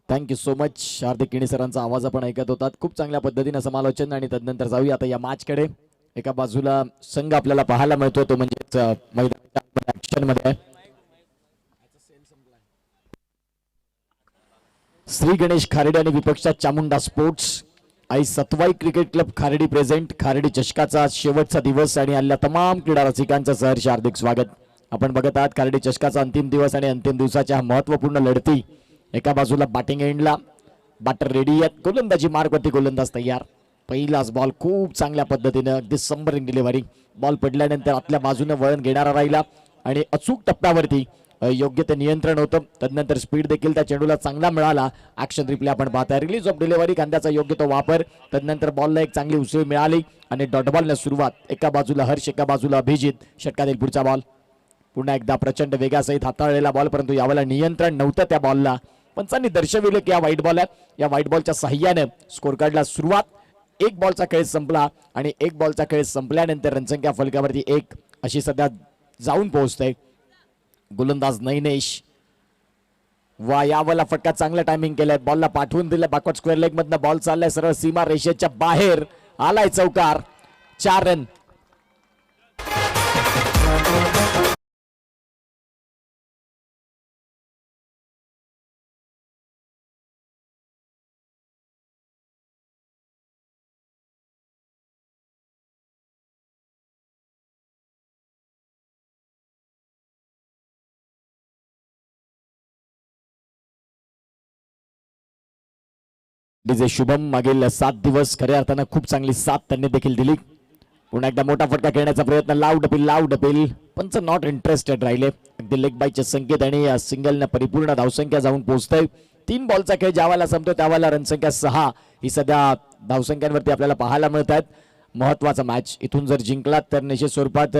Thank you so much. Hardik Kini सरांचा आवाज आपण ऐकत होतात. खूप चांगल्या पद्धतीने समालोचन आणि तदनंतर जाऊया आता या मॅचकडे. एका बाजूला संघ आपल्याला पाहायला मिळतो तो म्हणजे मैदानाच्या ऍक्शन मध्ये श्री गणेश खारेडी आणि विपक्षा चामुंडा स्पोर्ट्स. आई सतवाई क्रिकेट क्लब खारेडी प्रेझेंट. खारेडी चषकाचा शेवटचा दिवस आणि आलेल्या तमाम क्रीडा रसिकांचं सहर्ष हार्दिक स्वागत. आपण बघत आहात खारेडी चषकाचा अंतिम दिवस आणि अंतिम दिवसाच्या महत्त्वपूर्ण लढती. एका बाजूला बॅटिंग एंडला बॅटर रेडी आहेत, गोलंदाजी मार्गवरती गोलंदाज तयार. पहिलाच बॉल खूप चांगल्या पद्धतीने अगदी संबरिंग डिलिव्हरी. बॉल पडल्यानंतर आतल्या बाजूने वळण घेणारा राहिला आणि अचूक टप्प्यावरती योग्य ते नियंत्रण होतं. तदनंतर स्पीड देखील त्या चेंडूला चांगला मिळाला. ऍक्शन रिप्ले आपण पाहताय. रिलीज ऑफ डिलिव्हरी, खांद्याचा योग्य तो वापर. तदनंतर बॉलला एक चांगली उसळी मिळाली आणि डॉट बॉलने सुरुवात. एका बाजूला हर्ष, एका बाजूला अभिजित. षटकातील पुढचा बॉल पुन्हा एकदा प्रचंड वेगासहित हाताळलेला बॉल, परंतु यावेळेला नियंत्रण नव्हतं त्या बॉलला. पंचांनी दर्शविले की या व्हाईट बॉल आहे. या व्हाईट बॉलच्या सहाय्याने स्कोर कार्डला सुरुवात. एक बॉलचा खेळ संपला आणि एक बॉलचा खेळ संपल्यानंतर रनसंख्या फलकावरती 1 अशी सध्या जाऊन पोहोचते. गोलंदाज नैनेश वा यावला फटका चांगला टायमिंग केलाय. बॉलला पाठवून दिलं बॅकवर्ड स्क्वेअर लेग मधनं. बॉल चाललाय सरळ सीमा रेषेच्या बाहेर. आलाय चौकार. 4 रन. डीजे शुभम मागील 7 दिवस खऱ्या अर्थानं खूप चांगली साथ त्यांनी देखील दिली. पुन्हा एकदा मोठा फटका खेळण्याचा प्रयत्न. लाव डपील पंच नॉट इंटरेस्टेड राहिले. अगदी लेग बायचे संकेत आणि सिंगलने परिपूर्ण धावसंख्या जाऊन पोहोचते. 3 बॉलचा खेळ ज्यावेळेला संपतो त्यावेळेला रनसंख्या 6 ही सध्या धावसंख्यांवरती आपल्याला पाहायला मिळत आहेत. महत्वाचा मॅच इथून जर जिंकलात तर निश्चित स्वरूपात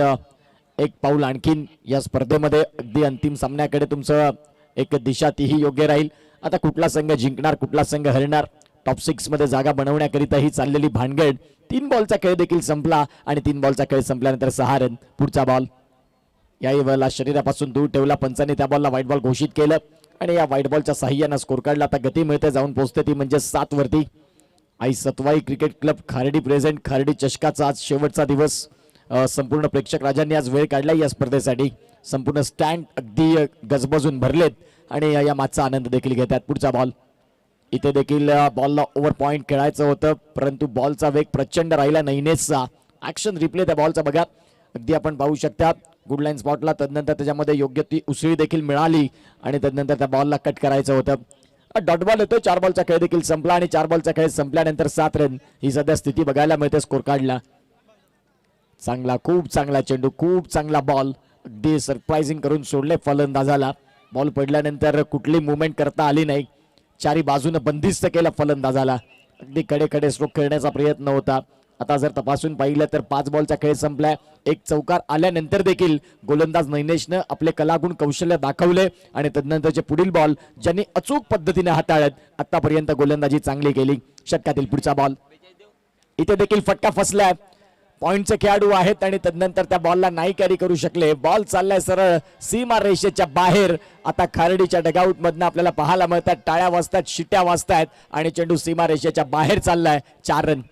एक पाऊल आणखीन या स्पर्धेमध्ये अगदी अंतिम सामन्याकडे तुमचं एक दिशा तीही योग्य राहील. आता कुठला संघ जिंकणार, कुठला संघ हरणार, टॉप 6 मध्ये जागा बनवण्याकरिता ही चाललेली भानगड. 3 बॉलचा खेळ देखील संपला आणि 3 बॉलचा खेळ संपल्यानंतर 6 रन. पुढचा बॉल याही वेळेला शरीरापासून दूर ठेवला पंचांनी. त्या बॉलला व्हाईट बॉल घोषित केलं आणि या व्हाईट बॉलच्या साह्यानं स्कोर कार्डला आता गती मिळते, जाऊन पोहोचते ती म्हणजे 7 वरती. आई सतवाई क्रिकेट क्लब खारेडी प्रेझेंट. खारेडी चषकाचा आज शेवटचा दिवस. संपूर्ण प्रेक्षक राजांनी आज वेळ काढला या स्पर्धेसाठी. संपूर्ण स्टँड अगदी गजबजून भरलेत आणि या मॅचचा आनंद देखील घेतात. पुढचा बॉल इथे देखील बॉलला ओव्हर पॉइंट खेळायचं होतं, परंतु बॉलचा वेग प्रचंड राहिला नैनेशचा. ऍक्शन रिप्ले त्या बॉलचा बघा, अगदी आपण पाहू शकता गुड लाईन स्पॉटला. तदनंतर त्याच्यामध्ये योग्य ती उसळी देखील मिळाली आणि तदनंतर त्या बॉलला कट करायचं होतं. डॉट बॉल येतो. 4 बॉलचा खेळ देखील संपला आणि 4 बॉलचा खेळ संपल्यानंतर 7 रन ही सध्या स्थिती बघायला मिळते स्कोर कार्डला. चांगला, खूप चांगला चेंडू, खूप चांगला बॉल. अगदी सरप्राइझिंग करून सोडले फलंदाजाला. बॉल पडल्यानंतर कुठली मुवमेंट करता आली नाही. चारी बाजूने बंदिस्त केलं फलंदाजाला. अगदी कडे स्ट्रोक खेळण्याचा प्रयत्न होता. आता जर तपासून पाहिलं तर 5 बॉलचा खेळ संपलाय. एक चौकार आल्यानंतर देखील गोलंदाज नैनेशनं आपले कलागुण कौशल्य दाखवले आणि तदनंतरचे पुढील बॉल ज्यांनी अचूक पद्धतीने हाताळत आतापर्यंत गोलंदाजी चांगली केली. षटकातील पुढचा बॉल इथे देखील फटका फसलाय. पॉइंटचे खेळाडू आहेत आणि तदनंतर त्या बॉलला नाही कॅरी करू शकले. बॉल चाललाय सरळ सीमा रेषेच्या बाहेर. आता खारेडीच्या डगआउट मधनं आपल्याला पाहायला मिळतात टाळ्या वाजतात, शिट्या वाजतात आणि चेंडू सीमा रेषेच्या बाहेर चाललाय. 4 रन.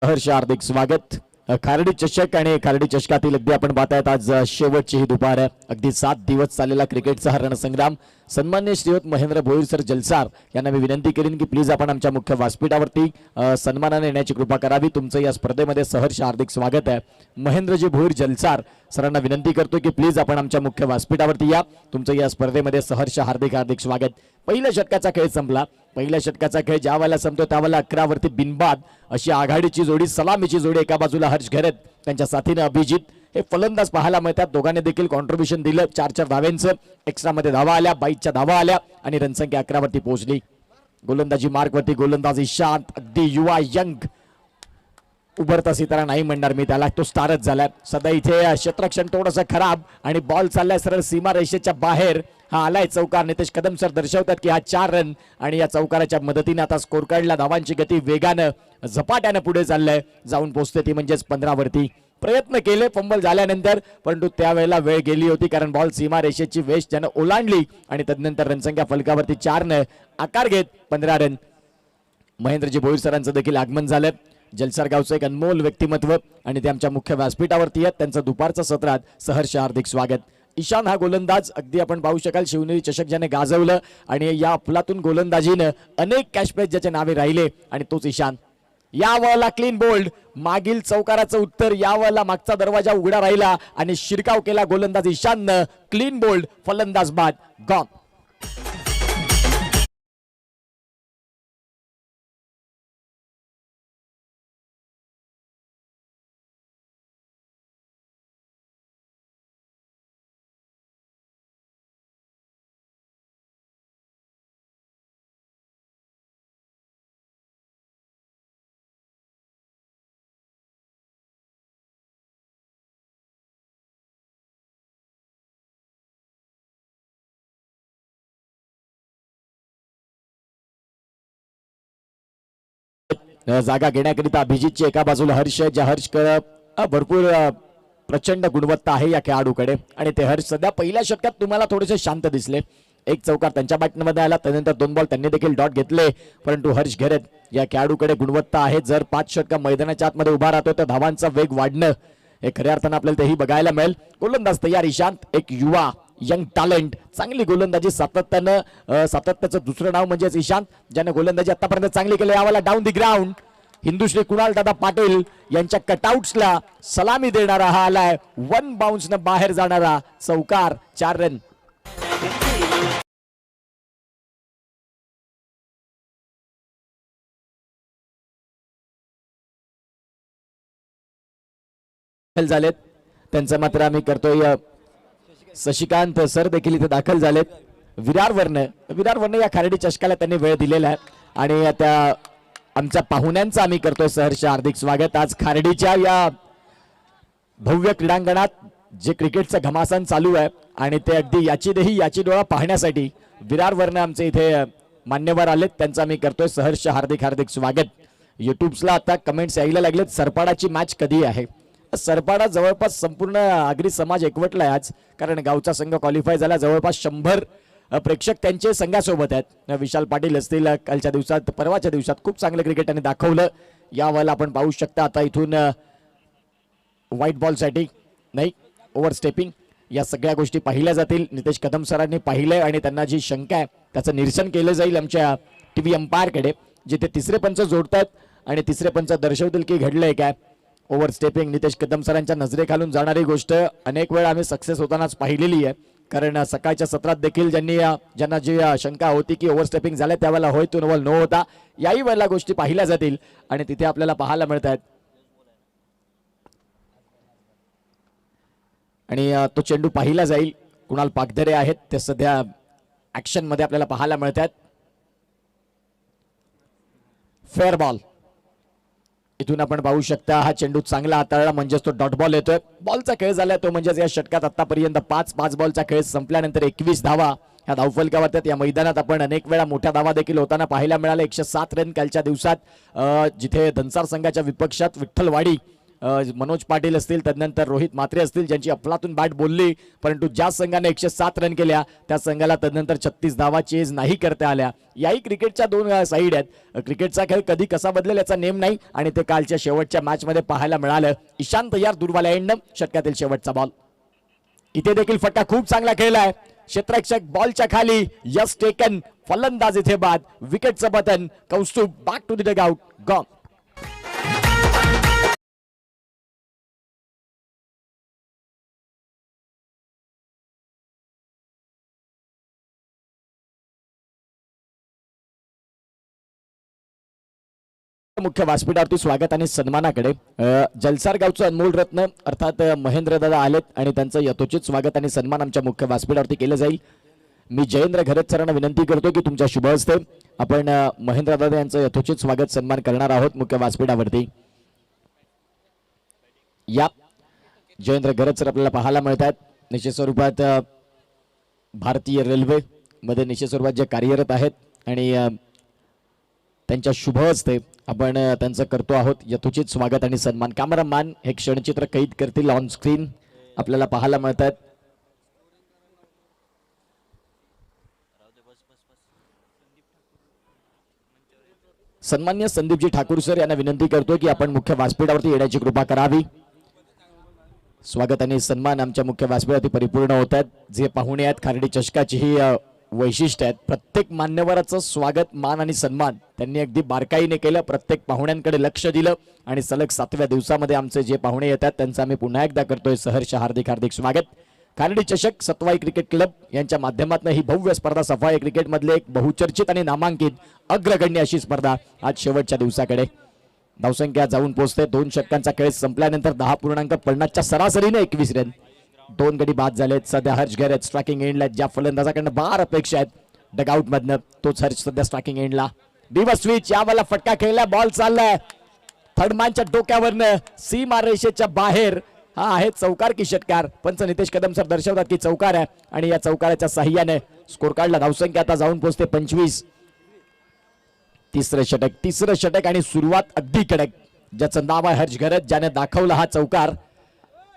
हर्ष हार्दिक स्वागत. खारेडी चषक आणि खारेडी चषकातील अगदी आपण पाहतायत आज शेवटची ही दुपार आहे. अगदी 7 दिवस चाललेला क्रिकेटचा हा रणसंग्राम सन्मान्य श्रीयुत महेंद्र भोईर सर जलसार यांना मी विनंती करीन की प्लीज आपण आमच्या मुख्य व्यासपीठावरती सन्मानाने येण्याची कृपा करावी. तुमचं या स्पर्धेमध्ये सहर्ष हार्दिक स्वागत आहे. महेंद्रजी भोईर जलसार सरांना विनंती करतो की प्लीज आपण आमच्या मुख्य व्यासपीठावरती या. तुमचं या स्पर्धेमध्ये सहर्ष हार्दिक हार्दिक स्वागत. पहिल्या षटकाचा खेळ संपला. पहिल्या षटकाचा खेळ ज्या वेळेला संपतो त्यावेळेला 11 वरती बिनबाद अशी आघाडीची जोडी, सलामीची जोडी. एका बाजूला हर्ष घरत, त्यांच्या साथीने अभिजित हे फलंदाज पाहायला मिळतात. दोघांनी देखील कॉन्ट्रीब्युशन दिलं. 4-4 धाव्यांचं. एक्स्ट्रा मध्ये धावा आल्या, 22च्या धावा आल्या आणि रनसंख्या 11 वरती पोहोचली. गोलंदाजी मार्क वरती गोलंदाजी शांत, अगदी युवा यंग, उभरता सितारा नाही म्हणणार मी त्याला, तो स्टारच झालाय. सध्या इथे क्षेत्ररक्षण थोडंसं खराब आणि बॉल चाललाय सरळ सीमा रेषेच्या बाहेर. हा आलाय चौकार. नितेश कदम सर दर्शवतात की हा 4 रन आणि या चौकाराच्या मदतीने आता स्कोर कार्डला धावांची गती वेगानं झपाट्यानं पुढे चाललंय, जाऊन पोहोचते ती म्हणजेच 15 वरती. प्रयत्न केले फंबल झाल्यानंतर, परंतु त्यावेळेला वेळ गेली होती कारण बॉल सीमा रेषेची वेश त्यानं ओलांडली आणि तदनंतर रनसंख्या फलकावरती 4 न आकार घेत 15 रन. महेंद्रजी भोईर सरांचं देखील आगमन झालं. जलसार गावचं एक अनमोल व्यक्तिमत्व आणि ते आमच्या मुख्य व्यासपीठावरती आहेत. त्यांचं दुपारच्या सत्रात सहर्ष हार्दिक स्वागत. ईशान हा गोलंदाज अगदी आपण पाहू शकाल शिवनेरी चषक ज्याने गाजवलं आणि या अफलातून गोलंदाजीनं अनेक कॅशपॅच ज्याचे नावे राहिले आणि तोच ईशान. यावेळेला क्लीन बोल्ड, मागील चौकाराचं उत्तर यावेळेला मागचा दरवाजा उघडा राहिला आणि शिरकाव केला गोलंदाज ईशाननं. क्लीन बोल्ड, फलंदाज बाद, गॉन. जागा घेण्याकरिता अभिजितची एका बाजूला हर्ष, ज्या हर्ष भरपूर प्रचंड गुणवत्ता आहे या खेळाडूकडे आणि ते हर्ष सध्या पहिल्या षटकात तुम्हाला थोडेसे शांत दिसले. एक चौकार त्यांच्या बॅटमध्ये आला, त्यानंतर 2 बॉल त्यांनी देखील डॉट घेतले, परंतु हर्ष घेरत या खेळाडूकडे गुणवत्ता आहे. जर 5 षटका मैदानाच्या आतमध्ये उभा राहतो तर धावांचा वेग वाढणं हे खऱ्या अर्थानं आपल्याला तेही बघायला मिळेल. गोलंदाज तयार ईशांत, एक युवा यंग टॅलेंट, चांगली गोलंदाजी सातत्याचं दुसरं नाव म्हणजेच ईशांत, ज्याने गोलंदाजी आतापर्यंत चांगली केली. यावेळेला down the ground हिंदुश्री Kunal Dada Patil यांच्या कटआउट्सला सलामी देणारा हा आलाय. 1 बाउन्स न बाहेर जाणारा चौकार, 4 रन. झालेत त्यांचं मात्र आम्ही करतोय. शशिकांत सर देखील इथे दाखल झालेत. विरार वर्ण या खारडी चषकाला त्यांनी वेळ दिलेला आहे आणि त्या आमच्या पाहुण्यांचं आम्ही करतोय सहर्ष हार्दिक स्वागत. आज खारडीच्या या भव्य क्रीडांगणात जे क्रिकेटचं घमासान चालू आहे आणि ते अगदी याची डोळा पाहण्यासाठी विरार वर्ण आमचे इथे मान्यवर आलेत, त्यांचं आम्ही करतोय सहर्ष हार्दिक हार्दिक स्वागत. युट्यूबला आता कमेंट्स यायला लागलेत, सरपाडाची मॅच कधी आहे. सरपाडा जवळपास संपूर्ण आगरी समाज एकवटलाय आज, कारण गावचा संघ क्वालिफाय झाला. जवळपास 100 प्रेक्षक त्यांचे संघासोबत आहेत. विशाल पाटील असतील, कालच्या दिवसात परवाच्या दिवसात खूप चांगलं क्रिकेट त्यांनी दाखवलं. यावेळेला आपण पाहू शकता आता इथून व्हाईट बॉल साठी नाही, ओव्हर स्टेपिंग या सगळ्या गोष्टी पाहिल्या जातील. नितेश कदम सरांनी पाहिलंय आणि त्यांना जी शंका आहे त्याचं निरसन केलं जाईल आमच्या टीव्ही अंपायरकडे, जिथे तिसरे पंच जोडतात आणि तिसरे पंच दर्शवतील की घडलंय काय. ओव्हर स्टेपिंग नितेश कदम सरांच्या नजरेखालून जाणारी गोष्ट अनेक वेळा आम्ही सक्सेस होतानाच पाहिलेली आहे, कारण सकाळच्या सत्रात देखील ज्यांना जी शंका होती की ओव्हर स्टेपिंग झाल्या त्यावेळेला होय तो नवल न होता, याही वेळेला गोष्टी पाहिल्या जातील आणि तिथे आपल्याला पाहायला मिळत आहेत. आणि तो चेंडू पाहिला जाईल. कुणाल पागधरे आहेत ते सध्या ऍक्शन मध्ये आपल्याला पाहायला मिळत आहेत. Fair ball. इथून आपण पाहू शकता हा चेंडू चांगला हाताळला म्हणजेच तो डॉट बॉल येतोय. बॉलचा खेळ झाला तो म्हणजेच या षटकात आतापर्यंत 5 बॉलचा खेळ संपल्यानंतर 21 धावा ह्या धावफलकावर. या मैदानात आपण अनेक वेळा मोठ्या धावा देखील होताना पाहायला मिळाल्या. 107 रन कालच्या दिवसात, जिथे धनसार संघाच्या विपक्षात विठ्ठलवाडी मनोज पाटील असतील, तदनंतर रोहित म्हात्रे असतील, ज्यांची अफलातून बॅट बोलली, परंतु ज्या संघाने 107 रन केल्या त्या संघाला तदनंतर 36 धावा चेज नाही करता आल्या. याही क्रिकेटच्या 2 साईड आहेत. क्रिकेटचा खेळ कधी कसा बदलेल याचा नेम नाही आणि ते कालच्या शेवटच्या मॅच मध्ये पाहायला मिळालं. ईशान तयार, दूरवाला एंड, षटकातील शेवटचा बॉल. इथे देखील फटका खूप चांगला खेळलाय. क्षेत्ररक्षक बॉलच्या खाली, यस टेकन, फलंदाज इथे बाद, विकेटचं button, Kaustubh back to the dugout, gone. मुख्य व्यासपीठावरती स्वागत आणि सन्मानाकडे जलसार गावचं अनमोल रत्न अर्थात महेंद्र दादा आलेत आणि त्यांचं यथोचित स्वागत आणि सन्मान आमच्या मुख्य व्यासपीठावरती केलं जाईल. मी जयेंद्र घरत सरांना विनंती करतो की तुमच्या शुभ हस्ते आपण महेंद्र दादा यांचं यथोचित स्वागत सन्मान करणार आहोत मुख्य व्यासपीठावरती. या जयेंद्र घरत सर आपल्याला पाहायला मिळतात. निश्चित स्वरूपात भारतीय रेल्वे मध्ये निश्चित स्वरूपात जे कार्यरत आहेत आणि त्यांच्या शुभ हस्ते आपण त्यांचं करतो आहोत यथोचित स्वागत आणि सन्मान. कॅमेरामॅन हे क्षणचित्र कैद करतील ऑन स्क्रीन आपल्याला पाहायला मिळतात. सन्मान्य संदीपजी ठाकूर सर यांना विनंती करतो की आपण मुख्य व्यासपीठावरती येण्याची कृपा करावी. स्वागत आणि सन्मान आमच्या मुख्य व्यासपीठावरती परिपूर्ण होत आहेत. जे पाहुणे आहेत खार्डी चषकाची ही वैशिष्ट्य आहेत. प्रत्येक मान्यवराचं स्वागत मान आणि सन्मान त्यांनी अगदी बारकाईने केलं. प्रत्येक पाहुण्यांकडे लक्ष दिलं आणि सलग 7व्या दिवसामध्ये आमचे जे पाहुणे येतात त्यांचं आम्ही पुन्हा एकदा करतोय सहर्ष हार्दिक हार्दिक स्वागत. खार्डी चषक सतवाई क्रिकेट क्लब यांच्या माध्यमातून ही भव्य स्पर्धा सफाई क्रिकेट मधले एक बहुचर्चित आणि नामांकित अग्रगण्य अशी स्पर्धा आज शेवटच्या दिवसाकडे धावसंख्या जाऊन पोहोचते. 2 षटकांचा खेळ संपल्यानंतर 10.50च्या सरासरीने 21 रन. 2 गडी बाद झालेत. सध्या हर्ष गॅरेज स्ट्रायकिंग एंडला, ज्या फलंदाजाकडनं 12 अपेक्षा आहेत डगआउट मधनं तोच हर्ष सध्या स्ट्रायकिंग एंडला. दिवस स्विच यावाला फटका खेळला, बॉल चाललाय थर्डमॅनच्या डोक्यावरनं सीमा रेषेच्या बाहेर. हा आहे चौकार की षटकार. पंच नितेश कदम सर दर्शवतात की चौकार आहे आणि या चौकाराच्या साह्याने स्कोर कार्डला धावसंख्या आता जाऊन पोहोचते 25. तिसरं षटक आणि सुरुवात अगदी कडक. ज्याचं नाव आहे हर्ष गॅरेज, ज्याने दाखवला हा चौकार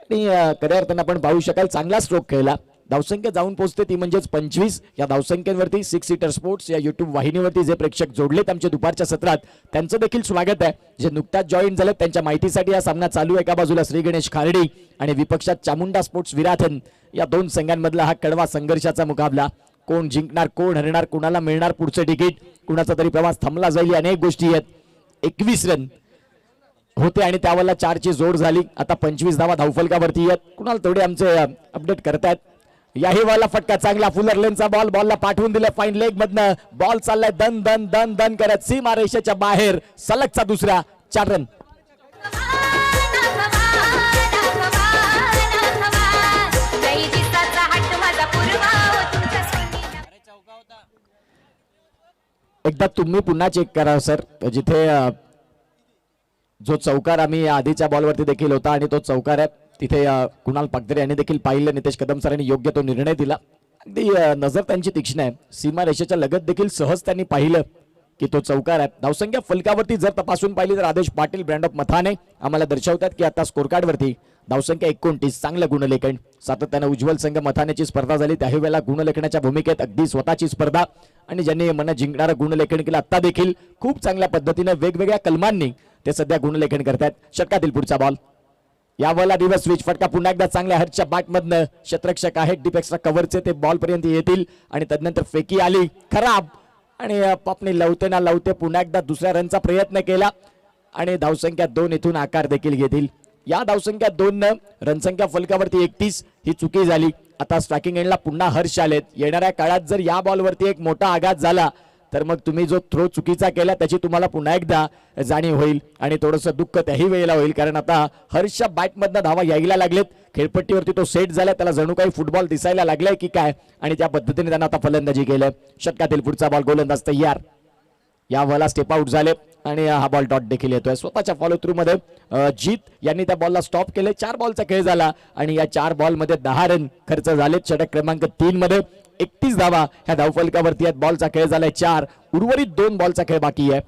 आणि खऱ्या अर्थानं आपण पाहू शकाल चांगला स्ट्रोक खेळला. धावसंख्या जाऊन पोहोचते ती म्हणजेच 25. या धावसंख्येवरती 6 सीटर स्पोर्ट्स या युट्यूब वाहिनीवरती जे प्रेक्षक जोडलेत आमच्या दुपारच्या सत्रात त्यांचं देखील स्वागत आहे. जे नुकत्याच जॉईन झाले त्यांच्या माहितीसाठी हा सामना चालू आहे. एका बाजूला श्री गणेश खार्डी आणि विपक्षात चामुंडा स्पोर्ट्स विराथन. या 2 संघांमधला हा कडवा संघर्षाचा मुकाबला. कोण जिंकणार, कोण हरणार, कोणाला मिळणार पुढचं तिकीट, कुणाचा तरी प्रवास थांबला जाईल, अनेक गोष्टी आहेत. 21 रन होते आणि त्यावेळेला 4ची जोड झाली. आता 25 धावा धावफलकावरती आहेत. कुणाला तेवढे आमचे अपडेट करतायत. याही वाला फटका चांगला, फुलर लेनचा बॉल, बॉलला पाठवून दिलं फाईन लेग मधनं. बॉल चाललाय दन दन दन दन करत सीमा रेषेच्या बाहेर. सलगचा दुसरा 4 रन. एकदा तुम्ही पुन्हा चेक करा सर, जिथे जो चौकार आम्ही आधीच्या बॉलवरती देखील होता आणि तो चौकार आहे तिथे कुणाल पागदरे यांनी देखील पाहिलं. नितेश कदम सरांनी योग्य तो निर्णय दिला. अगदी नजर त्यांची तीक्ष्ण आहे. सीमा रेषेच्या लगत देखील सहज त्यांनी पाहिलं की तो चौकार आहे. धावसंख्या फलकावरती जर तपासून पाहिली तर आदेश पाटील ब्रँड ऑफ मथाने आम्हाला दर्शवतात की आता स्कोर कार्डवरती धावसंख्या 29. चांगलं गुणलेखन. सातत्यानं उज्ज्वल संघ मथानेची स्पर्धा झाली. त्याही वेळेला गुणलेखनाच्या भूमिकेत अगदी स्वतःची स्पर्धा आणि ज्यांनी मन जिंकणारं गुणलेखन केलं आता देखील खूप चांगल्या पद्धतीने वेगवेगळ्या कलमांनी ते सध्या गुणलेखन करतात. षटकातील पुढचा बॉल यावेळेला दिवस स्विच फटका पुन्हा एकदा चांगल्या हर्षच्या बॅटमधनं. क्षेत्ररक्षक आहेत डीप एक्स्ट्रा कव्हरचे, ते बॉल पर्यंत येतील आणि तदनंतर फेकी आली खराब आणि पॉपने लावते ना लावते पुन्हा एकदा दुसऱ्या रनचा प्रयत्न केला आणि धावसंख्या 2 इथून आकार देखील घेतील. या धावसंख्या 2 रनसंख्या फलकावरती 31 ही चुकी झाली. आता स्ट्रायकिंग एंडला पुन्हा हर्ष आलेत. येणाऱ्या काळात जर या बॉलवरती एक मोठा आघात झाला तर मग तुम्ही जो थ्रो चुकीचा केला त्याची तुम्हाला पुन्हा एकदा जाणीव होईल आणि थोडंसं दुःख त्याही वेळेला होईल. कारण आता हर्षच्या बॅटमधनं धावा यायला लागलेत. खेळपट्टीवरती तो सेट झाला, त्याला जणू काही फुटबॉल दिसायला लागलाय की काय आणि त्या पद्धतीने त्यांना आता फलंदाजी केलं. षटकातील पुढचा बॉल, गोलंदाज तयार. या बॉलला स्टेप आउट झाले आणि हा बॉल डॉट देखील येतोय. स्वतःच्या फॉलो थ्रू मध्ये जीत यांनी त्या बॉलला स्टॉप केले. 4 बॉलचा खेळ झाला आणि या 4 बॉलमध्ये 10 रन खर्च झालेत. षटक क्रमांक 3 मध्ये 31 धावा ह्या धावफलकावरती आहेत. बॉलचा खेळ झालाय 4, उर्वरित 2 बॉलचा खेळ बाकी आहे.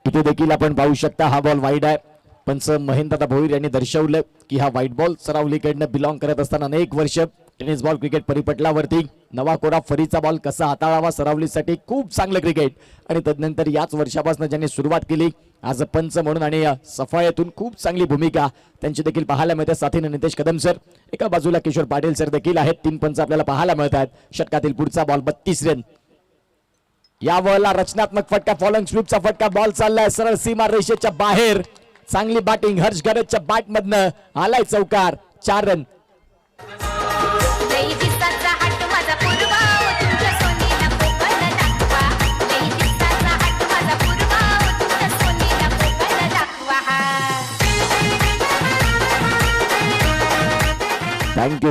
इथे देखील आपण पाहू शकता हा बॉल वाईड आहे. पंच महेंद्र भोईर यांनी दर्शवलं की हा व्हाईट बॉल सरावलीकडनं बिलॉंग करत असताना अनेक वर्ष टेनिस बॉल क्रिकेट परिपटलावरती नवा कोरा फरीचा बॉल कसा हाताळावा सरावलीसाठी खूप चांगलं क्रिकेट आणि तदनंतर याच वर्षापासून ज्यांनी सुरुवात केली आज पंच म्हणून आणि सफाईतून खूप चांगली भूमिका त्यांची देखील पाहायला मिळते. साथीने नितेश कदम सर, एका बाजूला किशोर पाटील सर देखील आहेत. 3 पंच आपल्याला पाहायला मिळतात. षटकातील पुढचा बॉल 32 रन. या बॉलला रचनात्मक फटका, फॉलोइंग स्वीपचा फटका, बॉल चाललाय सरळ सीमा रेषेच्या बाहेर. चांगली बॅटिंग हर्ष गरजच्या बॅट मधनं आलाय चौकार. 4 run.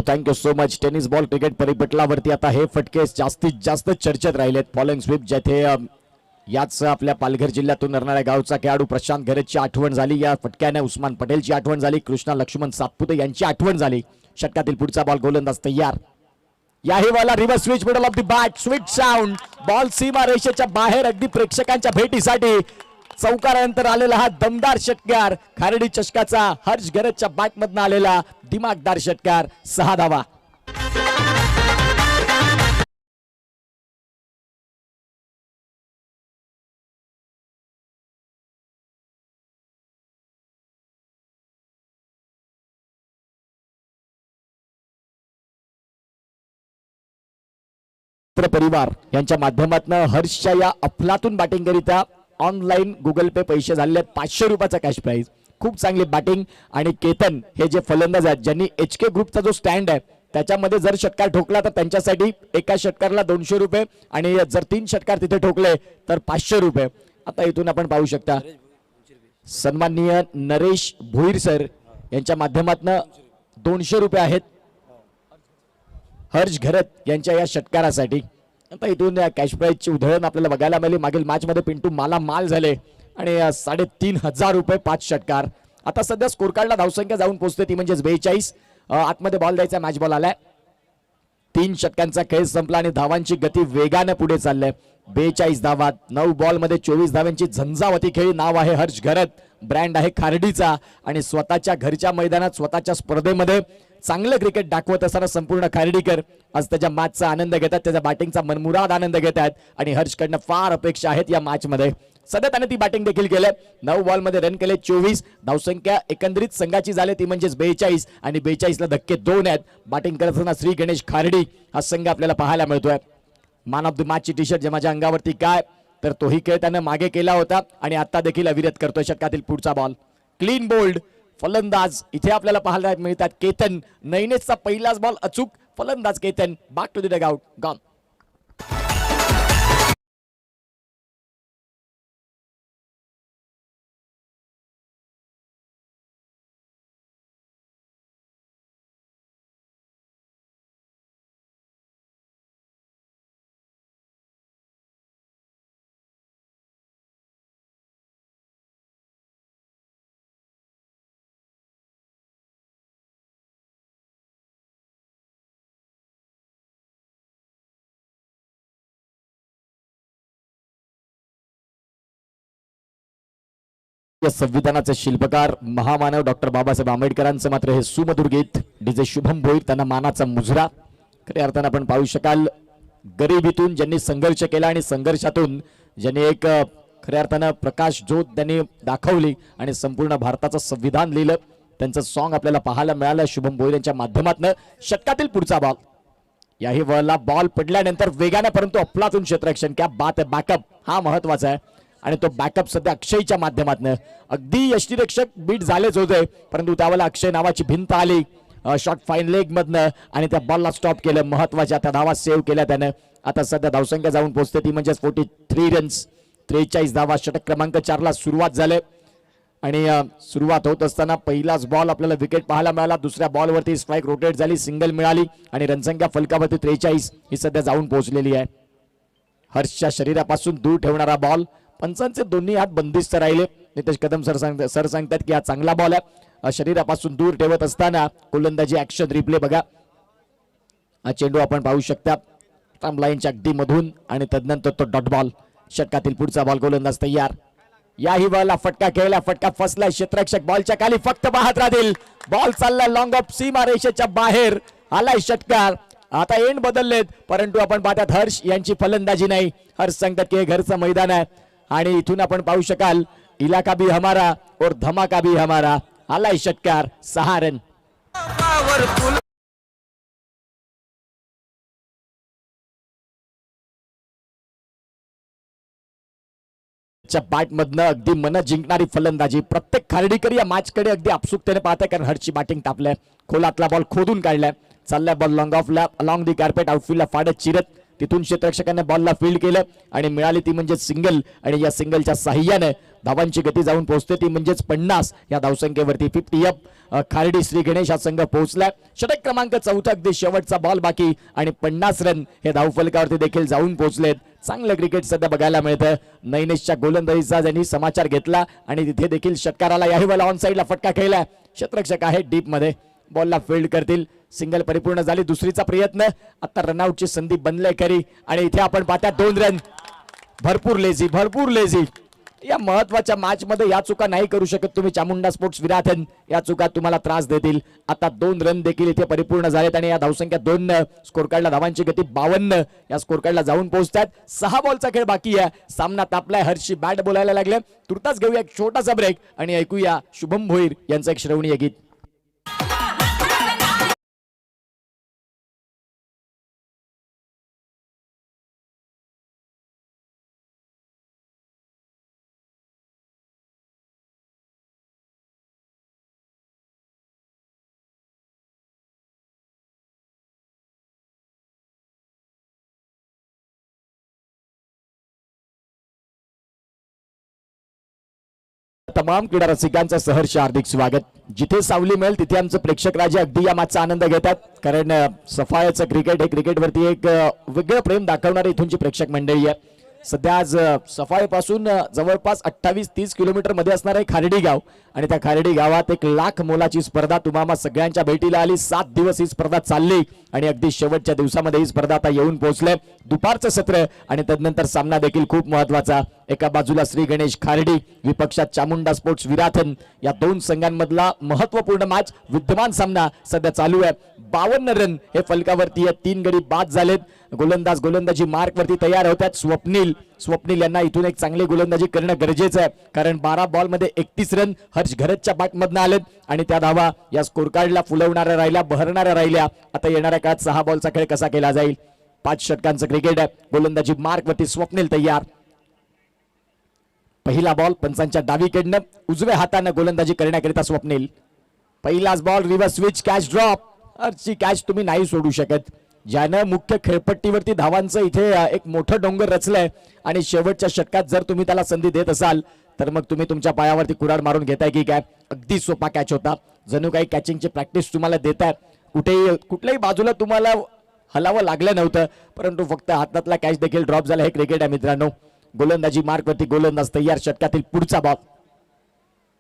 Thank you so much. Tennis ball cricket परिपटलावरती आता हे फटके जास्तीत जास्त चर्चेत राहिलेत. फॉलोइंग स्वीप जेथे याच आपल्या पालघर जिल्ह्यातून नरणाऱ्या गावचा खेळाडू प्रशांत गरजची आठवण झाली. या फटक्याने उस्मान पटेलची आठवण झाली. कृष्णा लक्ष्मण सातपुते यांची आठवण झाली. षटकातील पुढचा बॉल गोलंदाज तयार. याही बॉलला reverse switch middle off the bat, sweet sound. Ball सीमा रेषेच्या बाहेर अगदी प्रेक्षकांच्या भेटीसाठी चौकारानंतर आलेला हा दमदार षटकार. खारडी चषकाचा हर्ष गरजच्या बॅट मधनं आलेला दिमागदार षटकार. 6 धावा. परिवार यांच्या माध्यमातून हर्षच्या या अफलातून बॅटिंग करिता ऑनलाईन गुगल पे पैसे झाले 500 रुपयाचा कॅश प्राइज. खूप चांगली बॅटिंग. आणि केतन हे जे फलंदाज आहेत ज्यांनी HK ग्रुपचा जो स्टँड आहे त्याच्यामध्ये जर षटकार ठोकला तर त्यांच्यासाठी एका षटकारला 200 रुपये आणि जर 3 षटकार तिथे ठोकले तर 500 रुपये. आता इथून आपण पाहू शकता सन्माननीय नरेश भोईर सर यांच्या माध्यमातून 200 रुपये आहेत हर्ष घरत यांच्या या षटकारासाठी. आता इथून कॅश प्राइजची उधळण आपल्याला बघायला मिळाली. मागील मॅच मध्ये पिंटू माल झाले आणि 3,500 रुपये 5 षटकार. आता सध्या स्कोर कार्डला धावसंख्या जाऊन पोहोचते ती म्हणजे 42. आतमध्ये बॉल द्यायचा, मॅच बॉल आलाय. 3 षटकांचा खेळ संपला आणि धावांची गती वेगाने पुढे चालले. 42 धावा 9 बॉल मध्ये 24 धावांची झंझावती खेळी. नाव आहे हर्ष घरत, ब्रँड आहे खारडीचा आणि स्वतःच्या घरच्या मैदानात स्वतःच्या स्पर्धेमध्ये चांगलं क्रिकेट दाखवत असताना संपूर्ण खारडीकर आज त्याच्या मॅचचा आनंद घेतात, त्याच्या बॅटिंगचा मनमुराद आनंद घेत आहेत आणि हर्षकडनं फार अपेक्षा आहेत या मॅच मध्ये. सध्या त्याने ती बॅटिंग देखील केले. 9 बॉल मध्ये रन केले 24. धावसंख्या एकंदरीत संघाची झाली ती म्हणजे 42 आणि 42 ला धक्के 2 आहेत. बॅटिंग करत असताना श्री गणेश खारडी हा संघ आपल्याला पाहायला मिळतोय. मॅन ऑफ द मॅच ची टी शर्ट जे माझ्या अंगावरती काय तर तोही खेळ त्याने मागे केला होता आणि आता देखील अविरत करतोय. षटकातील पुढचा बॉल क्लीन बोल्ड. फलंदाज इथे आपल्याला पाहायला मिळतात केतन. नैनेसचा पहिलाच बॉल अचूक. फलंदाज Ketan. Back to the dugout. Gone. या संविधानाचे शिल्पकार महामानव डॉक्टर बाबासाहेब आंबेडकरांचं मात्र हे सुमधुर गीत. डीजे शुभम भोईर त्यांना मानाचा मुजरा. खऱ्या अर्थानं आपण पाहू शकाल गरिबीतून ज्यांनी संघर्ष केला आणि संघर्षातून ज्यांनी एक खऱ्या अर्थानं प्रकाश ज्योत त्यांनी दाखवली आणि संपूर्ण भारताचं संविधान लिहिलं त्यांचं सॉन्ग आपल्याला पाहायला मिळालं शुभम भोईर यांच्या माध्यमातून. षटकातील पुढचा बॉल. याही बॉलला बॉल पडल्यानंतर वेगाने परंतु अफलातून क्षेत्ररक्षण. क्या बात आहे. बॅकअप हा महत्वाचा आहे आणि तो बॅकअप सध्या अक्षयच्या माध्यमातून. अगदी यष्टीरक्षक बीट झालेच होते परंतु त्यावेळेला अक्षय नावाची भिंत आली शॉट फाईन लेग मधनं आणि त्या बॉलला स्टॉप केलं. महत्वाच्या त्या धावा सेव्ह केल्या त्यानं. आता सध्या धावसंख्या जाऊन पोहोचते ती म्हणजे 43 रन्स 43 धावा. षटक क्रमांक 4 ला सुरुवात झाली आणि सुरुवात होत असताना पहिलाच बॉल आपल्याला विकेट पाहायला मिळाला. दुसऱ्या बॉलवरती स्ट्राईक रोटेट झाली, सिंगल मिळाली आणि रनसंख्या फलकावरती 43 ही सध्या जाऊन पोहोचलेली आहे. हर्षच्या शरीरापासून दूर ठेवणारा बॉल. पंचांचे दोन्ही हात बंदिस्त राहिले. नितेश कदम सर सांगतात की हा चांगला बॉल आहे. शरीरापासून दूर ठेवत असताना गोलंदाजी ऍक्शन रिप्ले बघा. हा चेंडू आपण पाहू शकता स्टंप लाईनच्या अगदी मधून आणि तदनंतर तो डॉट बॉल. षटकातील पुढचा बॉल. गोलंदाज तयार. याही बॉलला फटका खेळला. फटका फसला. क्षेत्ररक्षक बॉलच्या खाली फक्त पाहत राहतील. बॉल चालला लॉंग ऑफ सीमा रेषेच्या बाहेर आलाय षटकार. आता एंड बदललेत परंतु आपण पाहतात हर्ष यांची फलंदाजी नाही. हर्ष सांगतात की हे घरचं मैदान आहे आणि इथून आपण पाहू शकाल इलाका भी हमारा और धमाका भी हमारा. आलाय षटकार 6 रन. बॅट मधनं अगदी मन जिंकणारी फलंदाजी. प्रत्येक खार्डीकर या मॅच कडे अगदी अपसुकतेने पाहत आहे कारण हर्षची बॅटिंग तापलंय. खोलातला बॉल खोदून काढलाय. चाललाय बॉल लॉंग ऑफ ला अलॉंग दी कार्पेट आउटफील्डला फाडत चिरत तिथून क्षेत्ररक्षकाने बॉलला फील्ड केलं आणि मिळाली ती म्हणजे सिंगल. आणि या सिंगलच्या साह्याने धावांची गती जाऊन पोहोचते ती म्हणजेच 50 या धावसंख्येवरती 50 अप. खार्डी श्री गणेश हा संघ पोहोचलाय. षटक क्रमांक 4 अगदी शेवटचा बॉल बाकी आणि 50 रन हे धावफलकावरती देखील जाऊन पोहोचलेत. चांगलं क्रिकेट सध्या बघायला मिळतं. नैनेशच्या गोलंदाजीचा ज्यांनी समाचार घेतला आणि तिथे देखील षटकाराला याही वेळेला ऑन साईडला फटका खेळलाय. क्षेत्ररक्षक आहे डीप मध्ये बॉलला फील्ड करतील. सिंगल परिपूर्ण झाली. दुसरीचा प्रयत्न. आता रनआउटची संधी बनले खरी आणि इथे आपण पाहता 2 रन. भरपूर लेझी. या महत्वाच्या मॅच मध्ये या चुका नाही करू शकत तुम्ही. चामुंडा स्पोर्ट्स विराथन या चुका तुम्हाला त्रास देतील. आता 2 रन देखील इथे परिपूर्ण झालेत आणि या धावसंख्या 2. स्कोर कार्डला धावांची गती 52 या स्कोर कार्डला जाऊन पोहोचतात. 6 बॉलचा खेळ बाकी आहे. सामना तापलाय. हर्षी बॅट बोलायला लागले. तुर्तास घेऊया एक छोटासा ब्रेक आणि ऐकूया शुभम भोईर यांचं एक श्रवणीय गीत. तमाम क्रीडा रसिकांचं सहर्ष हार्दिक स्वागत. जिथे सावली मिळेल तिथे आमचं प्रेक्षक राजे अगदी या मॅचचा आनंद घेतात कारण सफायाचं क्रिकेट हे क्रिकेटवरती एक वेगळं प्रेम दाखवणारी इथूनची प्रेक्षक मंडळी आहे. सध्या आज सफाईपासून जवळपास 28-30 किलोमीटर मध्ये असणार आहे खार्डी गाव आणि त्या खार्डी गावात 1 लाख मोलाची स्पर्धा तुम्हाला सगळ्यांच्या भेटीला आली. 7 दिवस ही स्पर्धा चालली आणि अगदी शेवटच्या दिवसामध्ये ही स्पर्धा आता येऊन पोहोचले. दुपारचं सत्र आणि तदनंतर सामना देखील खूप महत्वाचा. एका बाजूला श्री गणेश खार्डी विपक्षात चामुंडा स्पोर्ट्स विराथन या 2 संघांमधला महत्वपूर्ण मॅच विद्यमान सामना सध्या चालू आहे. 52 रन हे फलकावरती 3 गडी बाद झालेत. गोलंदाजी मार्क वरती तयार होतात. स्वप्नील यांना इथून एक चांगली गोलंदाजी करणं गरजेचं आहे कारण 12 बॉल मध्ये 31 रन हर्ष घरतच्या बॅटमधनं आलेत आणि त्या धावा या स्कोर कार्डला फुलवणाऱ्या राहिल्या बहरणाऱ्या राहिल्या. आता येणाऱ्या काळात 6 बॉलचा खेळ कसा केला जाईल. 5 षटकांचं क्रिकेट आहे. गोलंदाजी मार्क वरती स्वप्नील तयार. पहिला बॉल पंचांच्या डावीकडनं उजव्या हाताने गोलंदाजी करण्याकरिता स्वप्नील. पहिलाच ball reverse switch catch drop. हर्षची कॅच तुम्ही नाही सोडू शकत. ज्यानं मुख्य खेळपट्टीवरती धावांचं इथे एक मोठं डोंगर रचलंय आणि शेवटच्या षटकात जर तुम्ही त्याला संधी देत असाल तर मग तुम्ही तुमच्या पायावरती कुऱ्हाड मारून घेताय की काय. अगदी सोपा कॅच होता. जणू काही कॅचिंगची प्रॅक्टिस तुम्हाला देताय. कुठल्याही बाजूला तुम्हाला हलावं लागलं नव्हतं परंतु फक्त हातातला कॅच देखील ड्रॉप झाला. हे क्रिकेट आहे मित्रांनो. गोलंदाजी मार्कवरती गोलंदाज तयार. षटकातील पुढचा बॉल.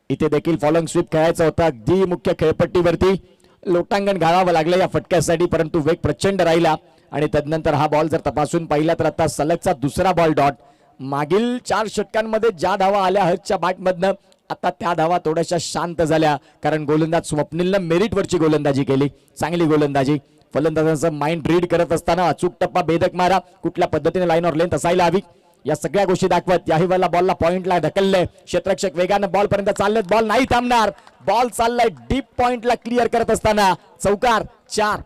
इथे देखील फॉलोइंग स्वीप खेळायचा होता अगदी मुख्य खेळपट्टीवरती. लोटांगण घालावं लागलं या फटक्यासाठी परंतु वेग प्रचंड राहिला आणि तदनंतर हा बॉल जर तपासून पाहिला तर आता सलगचा दुसरा बॉल डॉट. मागील 4 षटकांमध्ये ज्या धावा आल्या हर्षच्या बॅटमधनं आता त्या धावा थोड्याशा शांत झाल्या कारण गोलंदाज स्वप्नीलनं मेरिटवरची गोलंदाजी केली. चांगली गोलंदाजी. फलंदाजांचं माइंड रीड करत असताना अचूक टप्पा बेधक मारा कुठल्या पद्धतीने लाईन ऑर लेंथ असायला हवी या सगळ्या गोष्टी दाखवत याही वेळेला बॉलला पॉइंटला ढकलले. क्षेत्ररक्षक वेगानं बॉल पर्यंत चाललेत. बॉल नाही थांबणार. बॉल चाललाय डीप पॉइंटला क्लिअर करत असताना चौकार 4.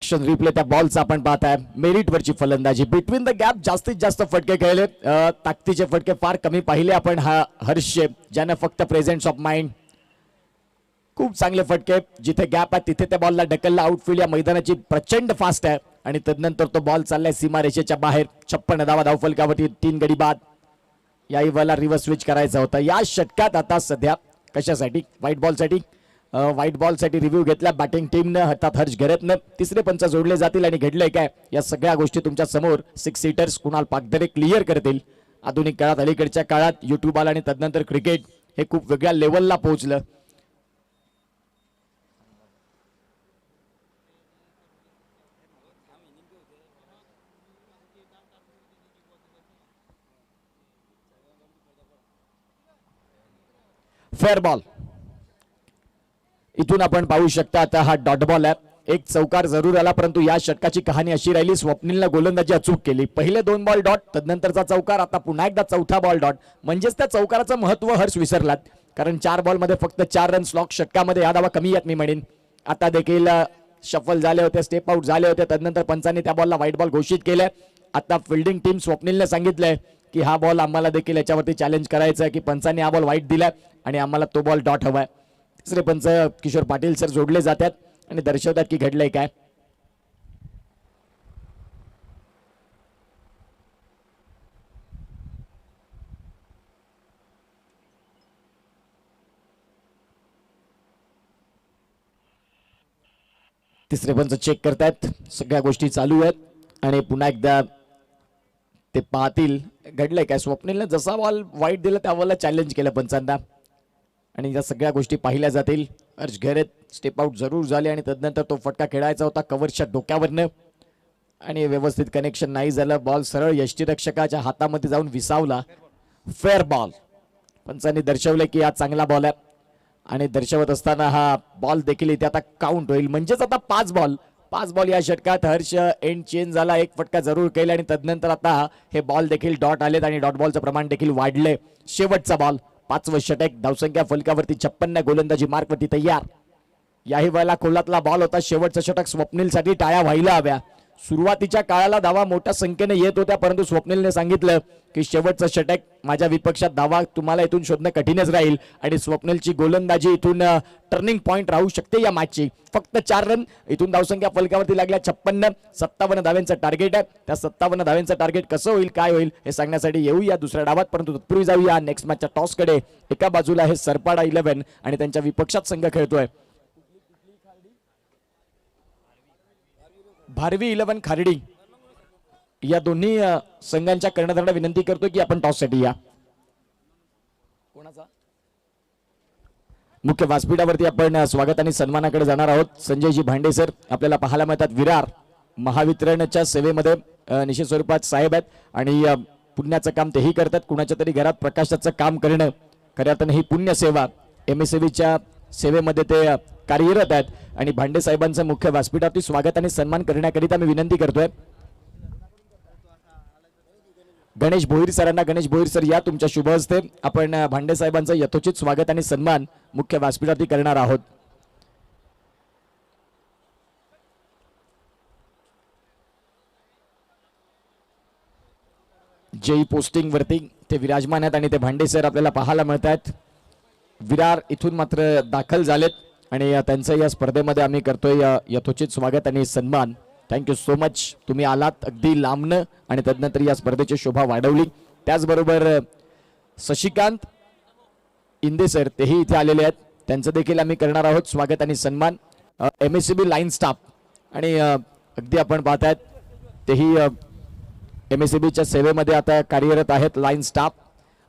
रिप्ले त्या बॉलचा आपण पाहताय. मेरिटवरची फलंदाजी. बिटवीन द गॅप जास्तीत जास्त फटके खेळले. ताकदीचे फटके फार कमी पाहिले आपण. हर्ष ज्यानं फक्त प्रेझेन्स ऑफ माइंड. खूप चांगले फटके. जिथे गॅप आहे तिथे त्या बॉलला ढकलला. आउटफील्ड या मैदानाची प्रचंड फास्ट आहे आणि तदनंतर तो बॉल चाललाय सीमारेषेच्या बाहेर. 56 धावा धावफलकावरती 3 गडी बाद. याही वेळेला रिव्हर्स स्विच करायचा होता या षटकात. आता सध्या कशासाठी व्हाईट बॉल साठी रिव्ह्यू घेतला बॅटिंग टीमनं. हातात हर्ष घरतनं. 3रे पंच जोडले जातील आणि घडलंय काय या सगळ्या गोष्टी तुमच्या समोर 6 सीटर्स कुणाल पागदरे क्लिअर करतील. आधुनिक काळात अलीकडच्या काळात युट्यूब आला आणि तदनंतर क्रिकेट हे खूप वेगळ्या लेवलला पोहोचलं. Fair ball. इथून आपण पाहू शकता आता हा डॉट बॉल आहे. एक चौकार जरूर आला परंतु या षटकाची कहाणी अशी राहिली, स्वप्नीलने गोलंदाजी अचूक केली. पहिले 2 बॉल डॉट, तदनंतरचा चौकार, आता पुन्हा एकदा चौथा बॉल डॉट. म्हणजेच त्या चौकाराचं महत्व हर्ष विसरलात, कारण 4 बॉलमध्ये फक्त 4 रन स्लॉक षटकामध्ये हा धावा कमी आहेत मी म्हणेन. आता देखील शफल झाले होते, स्टेप आउट झाले होते, तदनंतर पंचांनी त्या बॉलला व्हाईट बॉल घोषित केले. आता फिल्डिंग टीम स्वप्नीलने सांगितलंय की हा बॉल आम्हाला देखील याच्यावरती चॅलेंज करायचं आहे की पंचांनी हा बॉल व्हाईट दिलाय आणि आम्हाला तो बॉल डॉट हवाय. तिसरे पंच किशोर पाटील सर जोडले जातात आणि दर्शवतात की घडलंय काय. तिसरे पंच चेक करतायत, सगळ्या गोष्टी चालू आहेत आणि पुन्हा एकदा ते पाहतील घडलंय काय. स्वप्नीलने जसा बॉल वाईट दिला त्या बॉलला चॅलेंज केलं पंचांना आणि या सगळ्या गोष्टी पाहिल्या जातील. हर्ष घेरत स्टेप आउट जरूर झाले आणि तदनंतर तो फटका खेळायचा होता कव्हरच्या डोक्यावरनं आणि व्यवस्थित कनेक्शन नाही झालं. बॉल सरळ यष्टीरक्षकाच्या हातामध्ये जाऊन विसावला. Fair ball. पंचांनी दर्शवले की हा चांगला बॉल आहे आणि दर्शवत असताना हा बॉल देखील इथे आता काउंट होईल. म्हणजेच आता 5 बॉल या षटकात हर्ष एंड चेंज झाला. एक फटका जरूर केला आणि तदनंतर आता हे बॉल देखील डॉट आलेत आणि डॉट बॉलचं प्रमाण देखील वाढले. शेवटचा बॉल, 5वं षटक, धावसंख्या फलकावरती 56, गोलंदाजी मार्कवरती तयार. याही वेळेला खोलातला बॉल होता. शेवटचं षटक स्वप्नीलसाठी टाळ्या व्हायला हव्या. सुरुवातीच्या काळाला धावा मोठ्या संख्येने येत होत्या परंतु स्वप्नीलने सांगितलं की शेवटचं षटक, माझ्या विपक्षात धावा तुम्हाला इथून शोधणं कठीणच राहील आणि स्वप्नीलची गोलंदाजी इथून टर्निंग पॉइंट राहू शकते या मॅचची. फक्त 4 रन, इथून धावसंख्या फलकावरती लागल्या 56. 57 धाव्यांचं टार्गेट आहे. त्या 57 धाव्यांचं टार्गेट कसं होईल, काय होईल हे सांगण्यासाठी येऊया दुसऱ्या डावात, परंतु तत्पूर्वी जाऊया नेक्स्ट मॅचच्या टॉसकडे. एका बाजूला हे सरपाडा 11 आणि त्यांच्या विपक्षात संघ खेळतोय भारवी 11 खार्डी. या दोन्ही संघांच्या कर्णधारांना विनंती करतो की आपण टॉससाठी या. कोणाचा मुख्य व्यासपीठावरती आपण स्वागत आणि सन्मानाकडे जाणार आहोत. संजयजी भांडे सर आपल्याला पाहायला मिळतात. विरार महावितरणच्या सेवेमध्ये निश्चित स्वरूपात साहेब आहेत आणि पुण्याचं काम तेही करतात. कुणाच्या तरी घरात प्रकाशाचं काम करणं खऱ्या अर्थाने ही पुण्य सेवा. MSAVच्या सेवेमध्ये ते कार्यरत आहेत आणि भांडे साहेबांचं मुख्य व्यासपीठावरती स्वागत आणि सन्मान करण्याकरिता मी विनंती करतोय गणेश भोईर सरांना. गणेश भोईर सर या, तुमच्या शुभ हस्ते आपण भांडे साहेबांचं यथोचित स्वागत आणि सन्मान मुख्य व्यासपीठावरती करणार आहोत. जेई पोस्टिंग वरती ते विराजमान आहेत आणि ते भांडे सर आपल्याला पाहायला मिळत आहेत. विरार इथून मात्र दाखल झालेत आणि त्यांचं या स्पर्धेमध्ये आम्ही करतोय यथोचित स्वागत आणि सन्मान. Thank you so much. तुम्ही आलात अगदी लांबनं आणि तदनंतर या स्पर्धेची शोभा वाढवली. त्याचबरोबर शशिकांत इंदे सर तेही इथे आलेले आहेत, त्यांचं देखील आम्ही करणार आहोत स्वागत आणि सन्मान. MSCB लाईन स्टाफ आणि अगदी आपण पाहतायत तेही MSCBच्या सेवेमध्ये आता कार्यरत आहेत लाईन स्टाफ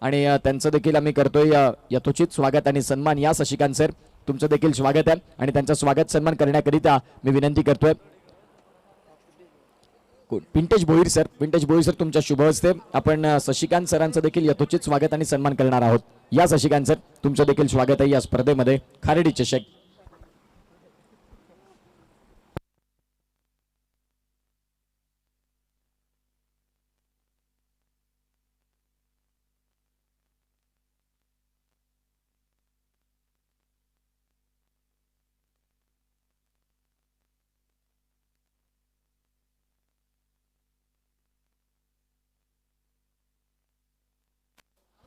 आणि त्यांचं देखील आम्ही करतोय यथोचित स्वागत आणि सन्मान. या शशिकांत सर, तुमचं देखील स्वागत आहे आणि त्यांचा स्वागत सन्मान करण्याकरिता मी विनंती करतोय पिंटेश भोईर सर. पिंटेश भोईर सर, तुमच्या शुभ हस्ते आपण शशिकांत सरांचं देखील यथोचित स्वागत आणि सन्मान करणार आहोत. या शशिकांत सर, तुमचं देखील स्वागत आहे या स्पर्धेमध्ये खार्डी चषक.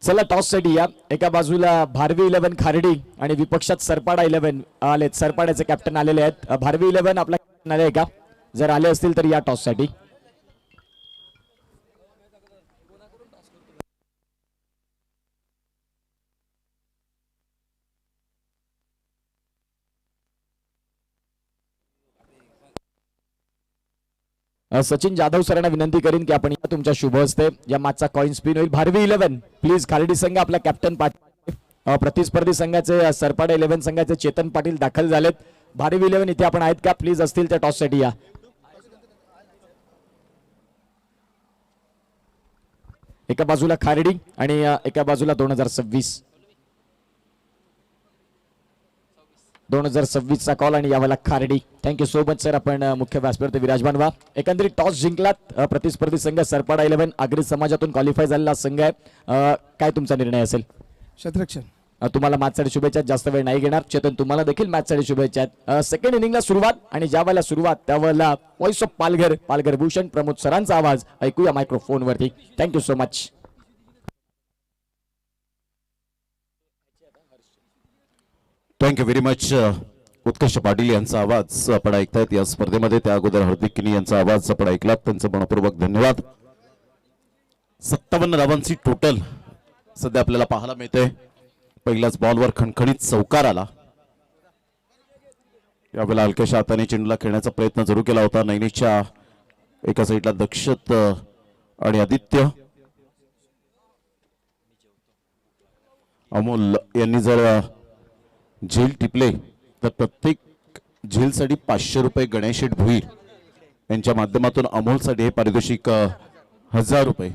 चला टॉस साठी या. एका बाजूला भारवी 11 खार्डी आणि विपक्षात सरपाडा 11 आलेत. सरपाड्याचे कॅप्टन आलेले आहेत. भारवी 11 आपला कॅप्टन आले का? जर आले असतील तर या टॉस साठी. सचिन जाधव सरांना विनंती करीन की आपण या तुमच्या शुभ हस्ते या मॅचचा कॉइन स्पिन होईल. भारवी 11 प्लीज खार्डी संघ आपला कॅप्टन पाटील. प्रतिस्पर्धी संघाचे सरपाडा 11 संघाचे चेतन पाटील दाखल झालेत. भारवी 11 इथे आपण आहेत का? प्लीज असतील त्या टॉस साठी या. एका बाजूला खार्डी आणि एका बाजूला 2026. 2026 चा कॉल आणि यावेळेला Khardi. Thank you so much sir. आपण मुख्य व्यासपीठावर विराजमान व्हा. एकंदरीत टॉस जिंकलात. प्रतिस्पर्धी संघ सरपाडा 11 आगरी समाजातून क्वालिफाय झालेला संघ आहे. काय तुमचा निर्णय असेल? शतरक्षण. तुम्हाला मॅचसाठी शुभेच्छा. जास्त वेळ नाही घेणार. चेतन तुम्हाला देखील मॅचसाठी शुभेच्छा. सेकंड इनिंगला सुरुवात आणि ज्या वेळेला सुरुवात त्यावेळेला व्हॉइस ऑफ पालघर भूषण प्रमोद सरांचा आवाज ऐकूया मायक्रोफोन वरती. Thank you so much. Thank you very much. Utkarsh Patil यांचा आवाज आपण ऐकतायत या स्पर्धेमध्ये. त्या अगोदर हार्दिक किनी यांचा आवाज आपण ऐकलात. त्यांचं मनपूर्वक धन्यवाद. 57 धावांची टोटल सध्या आपल्याला पाहायला मिळते. पहिल्याच बॉलवर खणखणीत चौकार आला. यावेळेला हलक्याशा हाताने चेंडूला खेळण्याचा प्रयत्न जरूर केला होता. नैनीच्या एका साईडला दक्षत आणि आदित्य. अमोल यांनी जर झेल टिपले तर प्रत्येक झेलसाठी 500 रुपये गणेशेठ भुईर यांच्या माध्यमातून अमोलसाठी हे पारितोषिक 1000 रुपये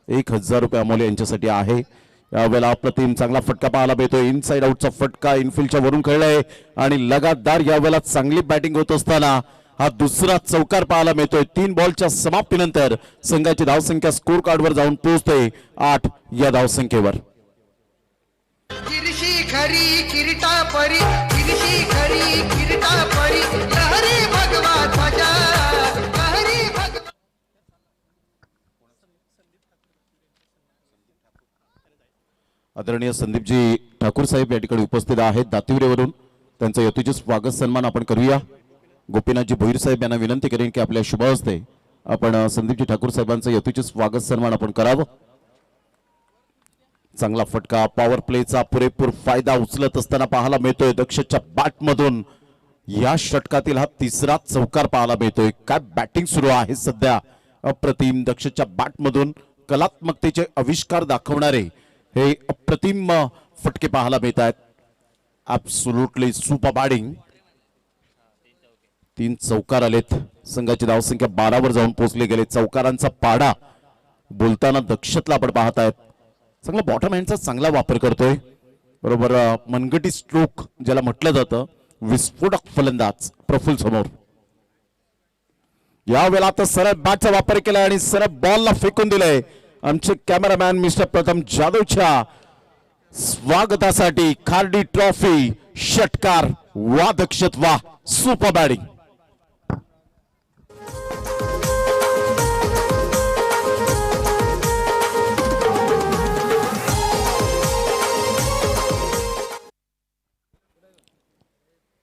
1000 रुपये अमोल यांच्यासाठी आहे. यावेळेला अप्रतिम चांगला फटका पाहायला मिळतोय. इनसाइड आउटचा फटका इनफिल्डच्या वरून खेळलाय आणि लगातार यावेळेला चांगली बॅटिंग होत असताना हा दुसरा चौकार पाहायला मिळतोय. 3 बॉलच्या समाप्तीनंतर संघाची धावसंख्या स्कोर कार्डवर जाऊन पोहोचते 8 या धावसंख्येवर. खरी किरीटा परी किरशी खरी किरीटा परी लहरी भगवा ध्वजा लहरी भगवा. आदरणीय संदीपजी ठाकूर साहेब या ठिकाणी उपस्थित आहेत दातिवरेवरून. त्यांचं यथोचित स्वागत सन्मान आपण करूया. गोपीनाथजी भोईर साहेब यांना विनंती करेन की आपल्या शुभ हस्ते आपण संदीपजी ठाकूर साहेबांचं यथोचित स्वागत सन्मान आपण करावं. चांगला फटका पॉवर प्लेचा पुरेपूर फायदा उचलत असताना पाहायला मिळतोय. दक्षच्या बॅटमधून या षटकातील हा तिसरा चौकार पाहायला मिळतोय. काय बॅटिंग सुरू आहे सध्या अप्रतिम. दक्षच्या बॅटमधून कलात्मकतेचे आविष्कार दाखवणारे हे अप्रतिम फटके पाहायला मिळत आहेत. Absolutely super batting. 3 चौकार आलेत. संघाची धावसंख्या 12 वर जाऊन पोहोचले गेले. चौकारांचा पाडा बोलताना दक्षतला आपण पाहत आहेत. चांगला बॉटम हँडचा चांगला वापर करतोय. बरोबर मनगटी स्ट्रोक ज्याला म्हटलं जातं. विस्फोटक फलंदाज प्रफुल्ल समोर. यावेळेला आता सरळ बॅटचा वापर केला आणि सरळ बॉलला फेकून दिलंय. आमचे कॅमेरामॅन मिस्टर प्रथम जाधवच्या स्वागतासाठी खार्डी ट्रॉफी षटकार वा दक्षत वा सुपर बॅटिंग.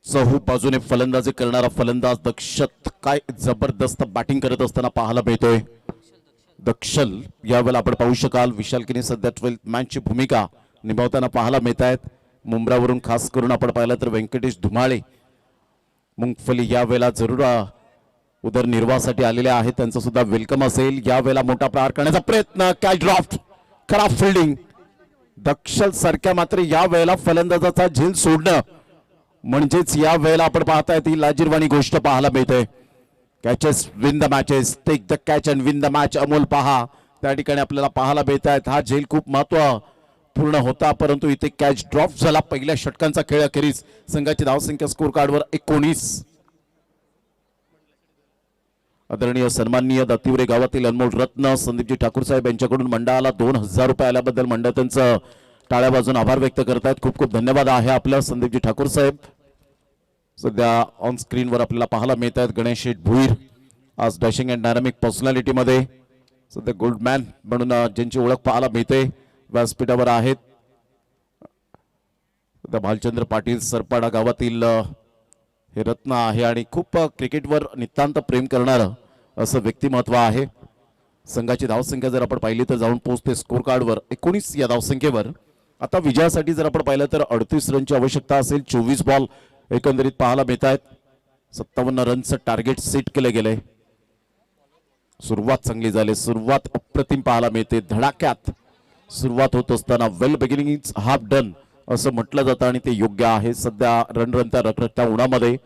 चहू बाजूने फलंदाजी करणारा फलंदाज दक्षत काय जबरदस्त बॅटिंग करत असताना पाहायला मिळतोय. दक्षल यावेळेला आपण पाहू शकाल विशालकीने सध्या 12th मॅचची भूमिका निभावताना पाहायला मिळत आहेत. मुंब्रावरून खास करून आपण पाहिलं तर व्यंकटेश धुमाळे मुंगफली यावेळेला जरूर उदरनिर्वाहासाठी आलेले आहेत. त्यांचं सुद्धा वेलकम असेल. यावेळेला मोठा प्रहार करण्याचा प्रयत्न. Catch draught. खराब फिल्डिंग. दक्षल सारख्या मात्र यावेळेला फलंदाजाचा झेल सोडणं म्हणजेच या वेळेला आपण पाहताय ती लाजिरवाणी गोष्ट पाहायला मिळते. Catches win the matches. Take the catch and win the match. Amol पहा त्या ठिकाणी आपल्याला पाहायला मिळत आहेत. हा झेल खूप महत्वपूर्ण होता परंतु इथे कॅच ड्रॉप झाला. पहिल्या षटकांचा खेळ अखेरीस संघाची धावसंख्या स्कोर कार्डवर 19. आदरणीय सन्माननीय दातिवरे गावातील अनमोल रत्न संदीपजी ठाकूर साहेब यांच्याकडून मंडळाला 2000 रुपये आल्याबद्दल मंडळ त्यांचं टाळ्या वाजून आभार व्यक्त करतायत. खूप खूप धन्यवाद आहे आपलं संदीपजी ठाकूर साहेब. सध्या ऑन स्क्रीनवर आपल्याला पाहायला मिळत आहेत गणेश भुईर. आज डॅशिंग अँड डायनामिक पर्सनॅलिटी मध्ये सध्या गोल्डमॅन म्हणून ज्यांची ओळख पाहायला मिळते व्यासपीठावर आहेत. सध्या भालचंद्र पाटील सरपाडा गावातील हे रत्न आहे आणि खूप क्रिकेटवर नितांत प्रेम करणारं असं व्यक्तिमत्व आहे. संघाची धावसंख्या जर आपण पाहिली तर जाऊन पोहोचते स्कोर कार्डवर 19 या धावसंख्येवर. आता विजयासाठी जर आपण पाहिलं तर 38 रनची आवश्यकता असेल. 24 बॉल एकंदरीत पाहायला मिळत आहेत. 57 रनचं टार्गेट सेट केले गेले. सुरुवात चांगली झाली. सुरुवात अप्रतिम पाहायला मिळते. धडाक्यात सुरुवात होत असताना वेल बिगिनिंग इज हाफ डन असं म्हटलं जातं आणि ते योग्य आहे. सध्या रणरणत्या रखरखत्या उन्हामध्ये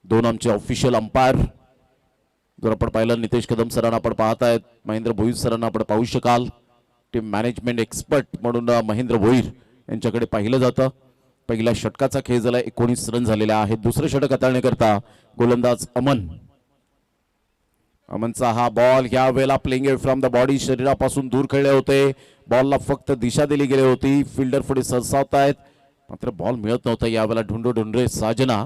2 आमचे ऑफिशियल अंपायर जर आपण पाहिलं नितेश कदम सरांना आपण पाहतायत. महेंद्र भोईर सरांना आपण पाहू शकाल. टीम मॅनेजमेंट एक्सपर्ट म्हणून महेंद्र भोईर यांच्याकडे पाहिलं जातं. पहिल्या षटकाचा खेळ झाला, 19 रन झालेले आहेत. दुसरं षटक हाताळण्याकरता गोलंदाज अमनचा हा बॉल या वेळेला प्लेइंग फ्रॉम द बॉडी, शरीरापासून दूर खेळले होते. बॉलला फक्त दिशा दिली गेली होती. फिल्डर पुढे सरसावतायत, मात्र बॉल मिळत नव्हता. यावेळेला ढुंढरे साजना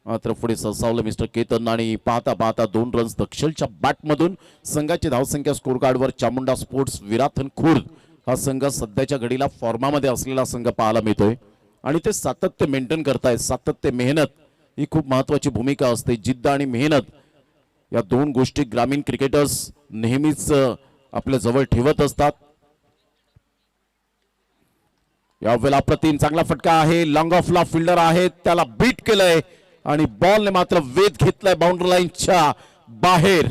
मात्र पुढे सरसावलं मिस्टर केतन, आणि पाहता पाहता 2 रन्स दक्षलच्या बॅटमधून. संघाची धावसंख्या स्कोर कार्डवर चामुंडा स्पोर्ट्स विराथन खुर्द हा संघ सध्याच्या घडीला फॉर्मामध्ये असलेला संघ पाहायला मिळतोय, आणि ते सातत्य मेंटेन करतायत. सातत्य, मेहनत ही खूप महत्वाची भूमिका असते. जिद्द आणि मेहनत या 2 गोष्टी ग्रामीण क्रिकेटर्स नेहमीच आपल्या जवळ ठेवत असतात. यावेळेला अप्रतिम चांगला फटका आहे. लॉंग ऑफला फिल्डर आहे, त्याला बीट केलंय आणि बॉलने मात्र वेध घेतलाय बाउंड्री लाईनच्या बाहेर.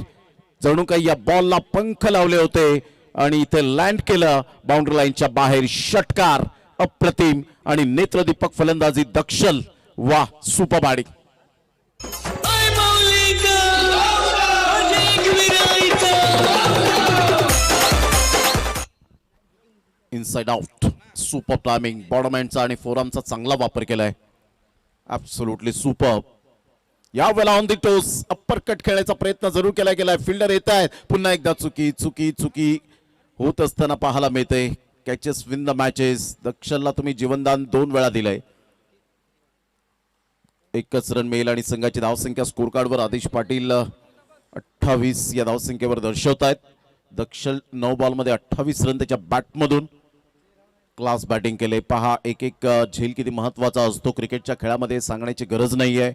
जणू काही या बॉलला पंख लावले होते आणि इथे लँड केलं बाउंड्री लाईनच्या बाहेर. षटकार अप्रतिम आणि नेत्रदीपक फलंदाजी दक्षल. वा, super batting. Inside out, super timing. Bottom हँडचा आणि फोरआर्मचा चांगला वापर केलाय. Absolutely super. यावेळेला on the toss upper cut खेळण्याचा प्रयत्न जरूर केला गेलाय. फिल्डर येत आहेत. पुन्हा एकदा चुकी होत असताना पाहायला मिळते. Catches win the matches. दक्षलला तुम्ही जीवनदान 2 वेळा दिलंय. 1च रन मिळेल आणि संघाची धावसंख्या स्कोर कार्डवर आदेश पाटील 28 या धावसंख्येवर दर्शवत आहेत. दक्षल 9 बॉलमध्ये 28 रन त्याच्या बॅटमधून. क्लास बॅटिंग केले. पहा, एक झेल किती महत्वाचा असतो क्रिकेटच्या खेळामध्ये, सांगण्याची गरज नाहीये.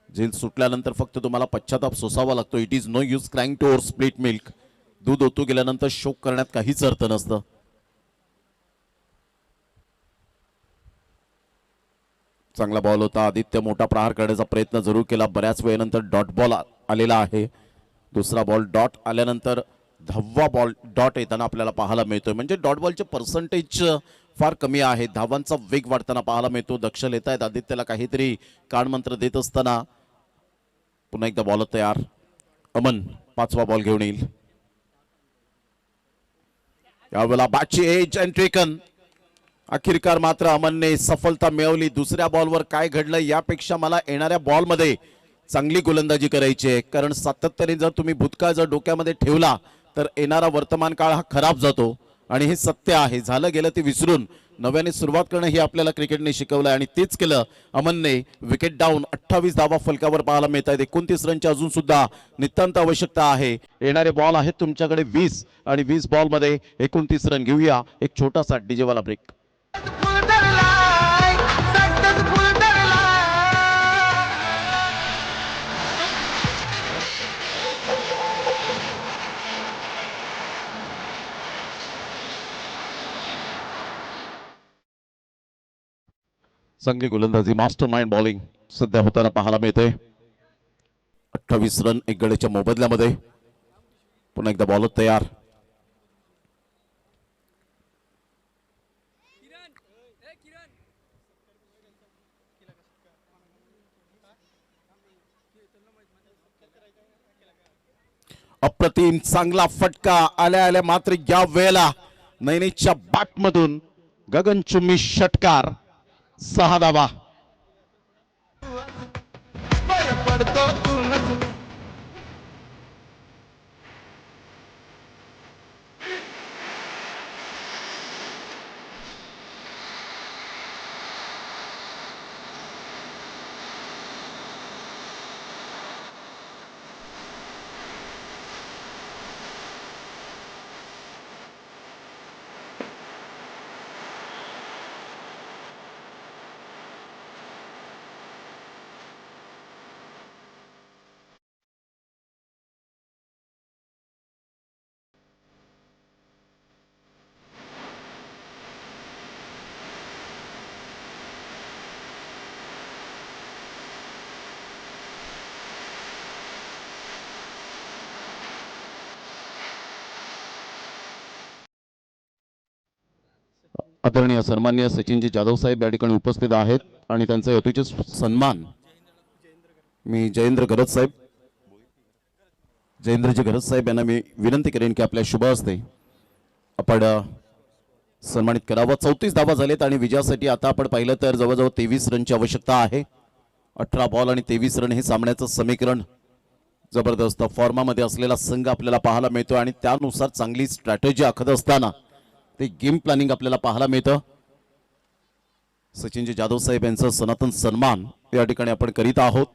झेल सुटल्यानंतर फक्त तुम्हाला पश्चाताप सोसावा लागतो. It is no use crying to over split milk. दूध ओतू गेल्यानंतर शोक करण्यात काहीच अर्थ नसतं. चांगला बॉल होता. आदित्य मोठा प्रहार करण्याचा प्रयत्न जरूर केला. बऱ्याच वेळेनंतर डॉट बॉल आलेला आहे. दुसरा बॉल डॉट आल्यानंतर 10वा बॉल डॉट येताना आपल्याला पाहायला मिळतोय. म्हणजे डॉट बॉलचे पर्सेंटेज फार कमी आहे. धावांचा वेग वाढताना पाहायला मिळतो. दक्षल येत आहेत. आदित्यला काहीतरी कानमंत्र देत असताना. पुन्हा एकदा बॉल तयार. अमन 5वा बॉल घेऊन येईल. यावेळेला बॅटची एज अँड टेकन. अखेरकार मात्र अमनने सफलता मिळवली. दुसऱ्या बॉलवर काय घडलं यापेक्षा मला येणाऱ्या बॉलमध्ये चांगली गोलंदाजी करायची आहे, कारण सातत्याने जर तुम्ही भूतकाळ जर डोक्यामध्ये ठेवला तर येणारा वर्तमान काळ हा खराब जातो, आणि हे सत्य आहे. झालं गेलं ते विसरून नव्याने सुरुवात करणं हे आपल्याला क्रिकेटने शिकवलं आणि तेच केलं अमनने. विकेट डाऊन 28 धावा फलकावर पाहायला मिळत आहेत. 29 रनची अजून सुद्धा नितांत आवश्यकता आहे. येणारे बॉल आहेत तुमच्याकडे 20 आणि 20 बॉलमध्ये 29 रन. घेऊया एक छोटासा डीजेवाला ब्रेक. चांगली गोलंदाजी, मास्टर माइंड बॉलिंग सध्या होताना पाहायला मिळते. 28 रन 1 गड्याच्या मोबदल्यामध्ये. पुन्हा एकदा बॉलर तयार. अप्रतिम चांगला फटका आल्या आल्या मात्र या वेळेला नैनीच्या बॅटमधून गगनचुंबी षटकार. 6 धावा. आदरणीय सन्माननीय सचिनजी जाधव साहेब या ठिकाणी उपस्थित आहेत आणि त्यांचा यथोचित सन्मान मी जयेंद्रजी गरज साहेब यांना मी विनंती करेन की आपल्या शुभ हस्ते आपण सन्मानित करावं. 34 धावा झालेत आणि विजयासाठी आता आपण पाहिलं तर जवळजवळ 23 रनची आवश्यकता आहे. 18 बॉल आणि 23 रन हे सामन्याचं समीकरण. जबरदस्त फॉर्मामध्ये असलेला संघ आपल्याला पाहायला मिळतो आणि त्यानुसार चांगली स्ट्रॅटेजी आखत असताना ते गेम प्लॅनिंग आपल्याला पाहायला मिळतं. सचिनजी जाधव साहेब यांचं सनातन सन्मान या ठिकाणी आपण करीत आहोत.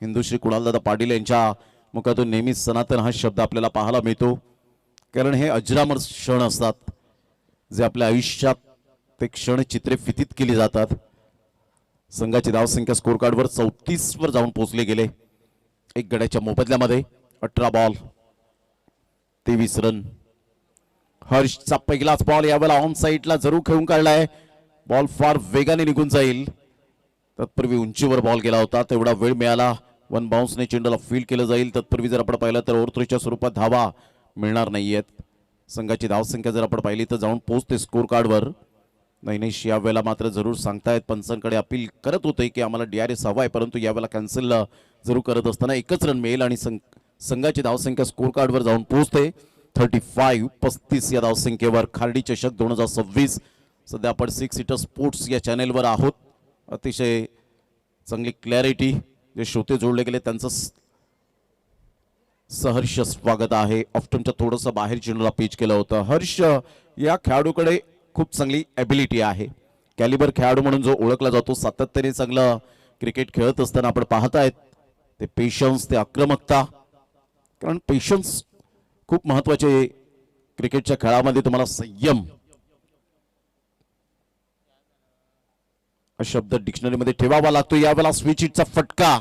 हिंदुश्री कुणालदादा पाटील यांच्या मुखातून नेहमीच सनातन हा शब्द आपल्याला पाहायला मिळतो, कारण हे अजरामर क्षण असतात जे आपल्या आयुष्यात ते क्षण चित्रित केली जातात. संघाची धावसंख्या स्कोर कार्डवर 34 वर जाऊन पोहोचले गेले. एक गड्याच्या मोबदल्यामध्ये 18 बॉल 23 रन. हर्षचा पहिलाच बॉल यावेळेला ऑन साईडला जरूर खेळून काढलाय. बॉल फार वेगाने निघून जाईल. तत्पूर्वी उंचीवर बॉल गेला होता, तेवढा वेळ मिळाला. वन बाउन्सने चेंडूला फील्ड केलं जाईल. तत्पूर्वी जर आपण पाहिलं तर ओव्हरथ्रोच्या स्वरूपात धावा मिळणार नाहीयेत. संघाची धावसंख्या जर आपण पाहिली तर जाऊन पोहोचते स्कोर कार्डवर. नैनेश यावेळेला मात्र जरूर सांगतायत, पंचांकडे अपील करत होते की आम्हाला DRS हवा आहे, परंतु यावेळेला कॅन्सल जरूर करत असताना एकच रन मिळेल आणि संघाची धावसंख्या स्कोर कार्डवर जाऊन पोहोचते 35 या धावसंख्येवर. खार्डी चषक 2026. सध्या आपण 6 सीटर स्पोर्ट्स या चॅनेलवर आहोत. अतिशय चांगली क्लॅरिटी. जे श्रोते जोडले गेले त्यांचं सहर्ष स्वागत आहे. ऑफ्टनच्या थोडंसं बाहेर चेंडूला पिच केलं होतं. हर्ष या खेळाडूकडे खूप चांगली ॲबिलिटी आहे. कॅलिबर खेळाडू म्हणून जो ओळखला जातो, सातत्याने चांगलं क्रिकेट खेळत असताना आपण पाहतायत ते पेशन्स, ते आक्रमकता. कारण पेशन्स खूप महत्वाचे क्रिकेटच्या खेळामध्ये. तुम्हाला संयम हा शब्द डिक्शनरीमध्ये ठेवावा लागतो. यावेळेला स्विच हिटचा फटका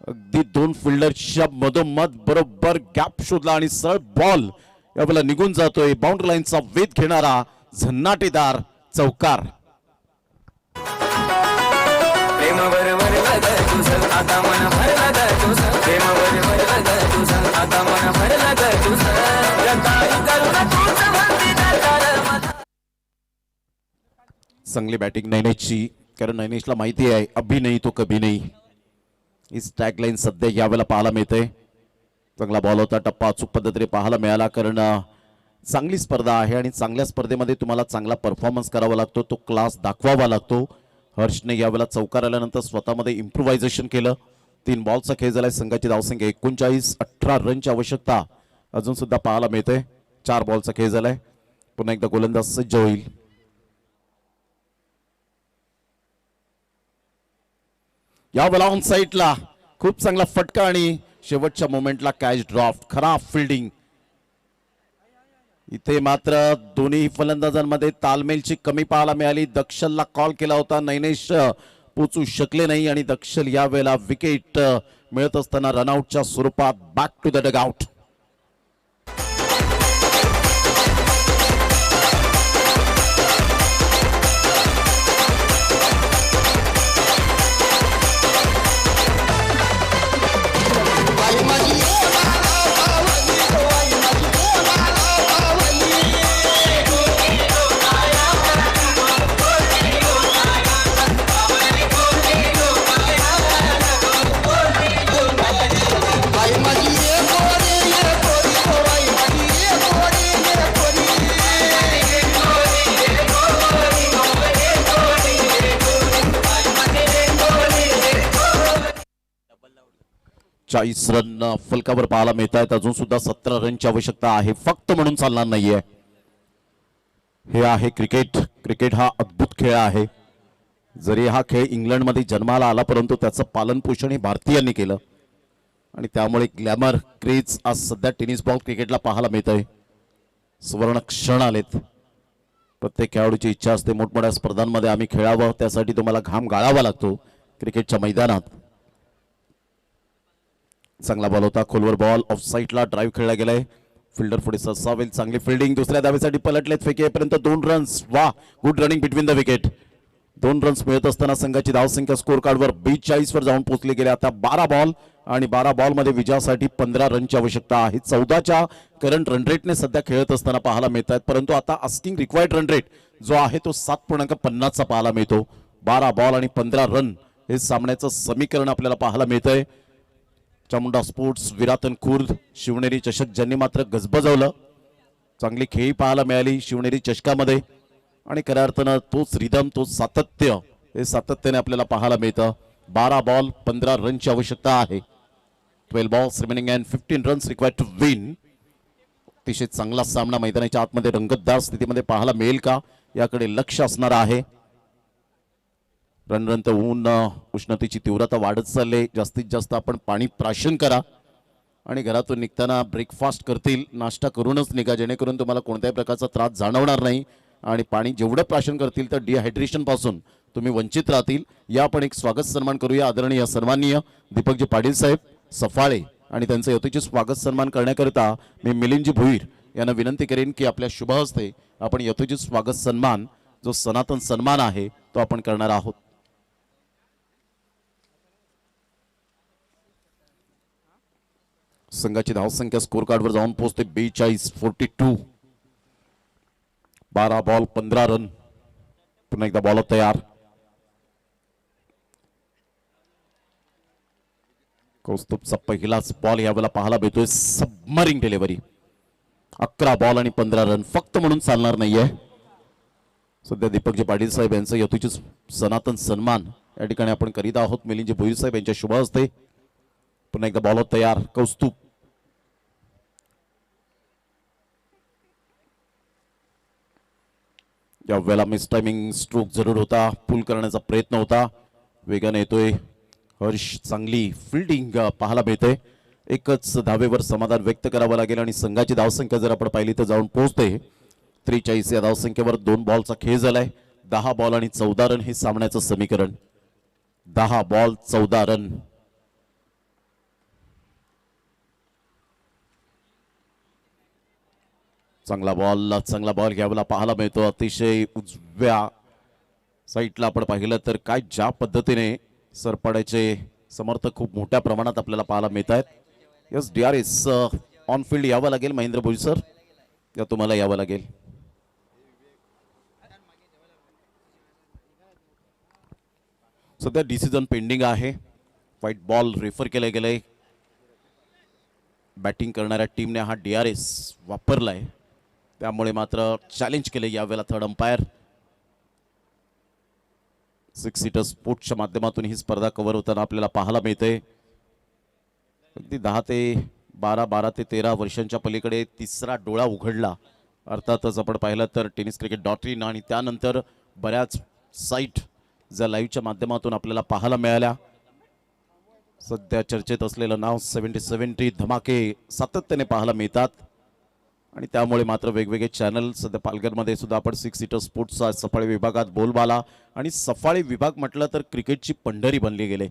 अगदी 2 फिल्डरच्या मधोमध बरोबर गॅप शोधला आणि सरळ बॉल यावेळेला निघून जातोय. बाउंड्री लाईनचा वेध घेणारा झन्नाटेदार चौकार. चांगली बॅटिंग नैनेशची, कारण नैनेशला माहिती आहे अभी नाही तो कभी नाही. ही टॅगलाईन सध्या यावेळेला पाहायला मिळते. चांगला बॉल होता, टप्पा अचूक पद्धतीने पाहायला मिळाला, कारण चांगली स्पर्धा आहे आणि चांगल्या स्पर्धेमध्ये तुम्हाला चांगला परफॉर्मन्स करावा लागतो, तो क्लास दाखवावा लागतो. हर्षने यावेळेला चौकार आल्यानंतर स्वतःमध्ये इम्प्रुव्हायझेशन केलं. 3 बॉलचा खेळ झालाय. संघाची धावसंख्या 39. 18 रनची आवश्यकता अजून सुद्धा पाहायला मिळते. 4 बॉलचा खेळ झालाय. पुन्हा एकदा गोलंदाज सज्ज होईल. यावेळेला ऑन साईडला खूप चांगला फटका आणि शेवटच्या मोमेंटला कॅच ड्रॉप. खराब फिल्डिंग. इथे मात्र दोन्ही फलंदाजांमध्ये तालमेलची कमी पाहायला मिळाली. दक्षलला कॉल केला होता, नैनेश पोचू शकले नाही आणि दक्षल यावेळेला विकेट मिळत असताना रनआउटच्या स्वरूपात back to the dugout. Run फलकावर पाहायला मिळत आहेत. अजून सुद्धा 17 रनची आवश्यकता आहे. फक्त म्हणून चालणार नाहीये. हे आहे क्रिकेट. क्रिकेट हा अद्भुत खेळ आहे. जरी हा खेळ इंग्लंडमध्ये जन्माला आला, परंतु त्याचं पालन पोषण हे भारतीयांनी केलं आणि त्यामुळे ग्लॅमर क्रेज आज सध्या टेनिस बॉल क्रिकेटला पाहायला मिळत आहे. सुवर्ण क्षण आलेत. प्रत्येक खेळाडूची इच्छा असते मोठमोठ्या स्पर्धांमध्ये आम्ही खेळावं, त्यासाठी तुम्हाला घाम गाळावा लागतो क्रिकेटच्या मैदानात. चांगला बॉल होता, खोलवर बॉल, ऑफ साईडला ड्राईव्ह खेळला गेलाय. फिल्डर पुढे सरसावेल. चांगली फिल्डिंग. दुसऱ्या धावेसाठी पलटलेत फेकेपर्यंत 2 रन्स. वा, good running between the wicket. 2 runs मिळत असताना संघाची धावसंख्या स्कोर कार्डवर 42 वर जाऊन पोहोचली गेली. आता 12 बॉल आणि 12 बॉलमध्ये विजयासाठी 15 रनची आवश्यकता आहे. 14च्या करंट रन रेटने सध्या खेळत असताना पाहायला मिळत आहेत, परंतु आता आस्किंग रिक्वायर्ड रन रेट जो आहे तो 7.50 चा पाहायला मिळतो. 12 बॉल आणि 15 रन हे सामन्याचं समीकरण आपल्याला पाहायला मिळतंय. चामुंडा स्पोर्ट्स, विरातन खुर्द, शिवनेरी चषक ज्यांनी मात्र गजबजवलं. चांगली खेळी पाहायला मिळाली शिवनेरी चषकामध्ये. आणि खऱ्या अर्थानं तोच रिदम, तो सातत्य, हे सातत्याने आपल्याला पाहायला मिळतं. 12 बॉल 15 रनची आवश्यकता आहे. 12 balls remaining and 15 runs required to win. अतिशय चांगला सामना मैदानाच्या आतमध्ये रंगतदार स्थितीमध्ये पाहायला मिळेल का, याकडे लक्ष असणार आहे. रणरणत ऊन, उष्णतेची तीव्रता वाढत चालली. जास्तीत जास्त आपण पाणी प्राशन करा आणि घरातून निघताना ब्रेकफास्ट करतील, नाश्ता करूनच निघा, जेणेकरून तुम्हाला कोणत्याही प्रकारचा त्रास जाणवणार नाही. आणि पाणी जेवढं प्राशन करतील तर डिहायड्रेशन पासून तुम्ही वंचित राहतील. या आपण एक स्वागत सन्मान करूया. आदरणीय सन्माननीय दीपकजी पाटील साहेब सफाळे आणि त्यांचं यथोचित स्वागत सन्मान करण्याकरिता मी मिलिंदजी भुईर यांना विनंती करेन की आपल्या शुभ हस्ते आपण यथोचित स्वागत सन्मान, जो सनातन सन्मान आहे, तो आपण करणार आहोत. संघाची धावसंख्या स्कोर कार्डवर जाऊन पोहोचते 42-42. 12 बॉल 15 रन. पुन्हा एकदा बॉलर तयार. कौस्तुभचा पहिलाच बॉल यावेळेला पाहायला मिळतोय. सबमरिंग डिलिव्हरी. 11 बॉल आणि 15 रन फक्त म्हणून चालणार नाहीये. सध्या दीपकजी पाटील साहेब यांचं यथोचित सनातन सन्मान या ठिकाणी आपण करीत आहोत. मिलिंदजी भोईर साहेब यांच्या शुभ हस्ते. पुन्हा एकदा बॉलर तयार. कौस्तुभ. यावेळेला मिस टायमिंग स्ट्रोक जरूर होता, पुल करण्याचा प्रयत्न होता. वेगाने येतोय हर्ष. चांगली फिल्डिंग पाहायला मिळते. एकच धावेवर समाधान व्यक्त करावं लागेल आणि संघाची धावसंख्या जर आपण पाहिली तर जाऊन पोहोचते 43. या धावसंख्येवर 2 बॉलचा खेळ झालाय. 10 बॉल आणि 14 रन हे सामन्याचं समीकरण. 10 बॉल 14 रन. चांगला बॉल घ्यायला पाहायला मिळतो. अतिशय उजव्या साईडला आपण पाहिलं तर काय ज्या पद्धतीने सरपडायचे समर्थक खूप मोठ्या प्रमाणात आपल्याला पाहायला मिळत आहेत. यस, DRS ऑन फील्ड यावं लागेल. महेंद्र भोई सर, या तुम्हाला यावं लागेल. सध्या डिसिजन पेंडिंग आहे. व्हाईट बॉल रेफर केले गेले. बॅटिंग करणाऱ्या टीमने हा DRS वापरलाय, त्यामुळे मात्र चॅलेंज केले यावेळेला थर्ड अंपायर. 6 सीटर स्पोर्ट्सच्या माध्यमातून ही स्पर्धा कव्हर होताना आपल्याला पाहायला मिळते. अगदी 10 ते 12, 12 ते 13 वर्षांच्या पलीकडे तिसरा डोळा उघडला. अर्थातच आपण पाहिलं तर tenniscricket.in आणि त्यानंतर बऱ्याच साईट ज्या लाईव्हच्या माध्यमातून आपल्याला पाहायला मिळाल्या. सध्या चर्चेत असलेलं नाव 70-70 धमाके सातत्याने पाहायला मिळतात आणि त्यामुळे मात्र वेगवेगळे चॅनल सध्या पालघरमध्ये सुद्धा आपण 6 सीटर स्पोर्ट्सचा सफाळे विभागात बोलबाला आणि सफाळे विभाग म्हटलं तर क्रिकेटची पंढरी बनली गेले.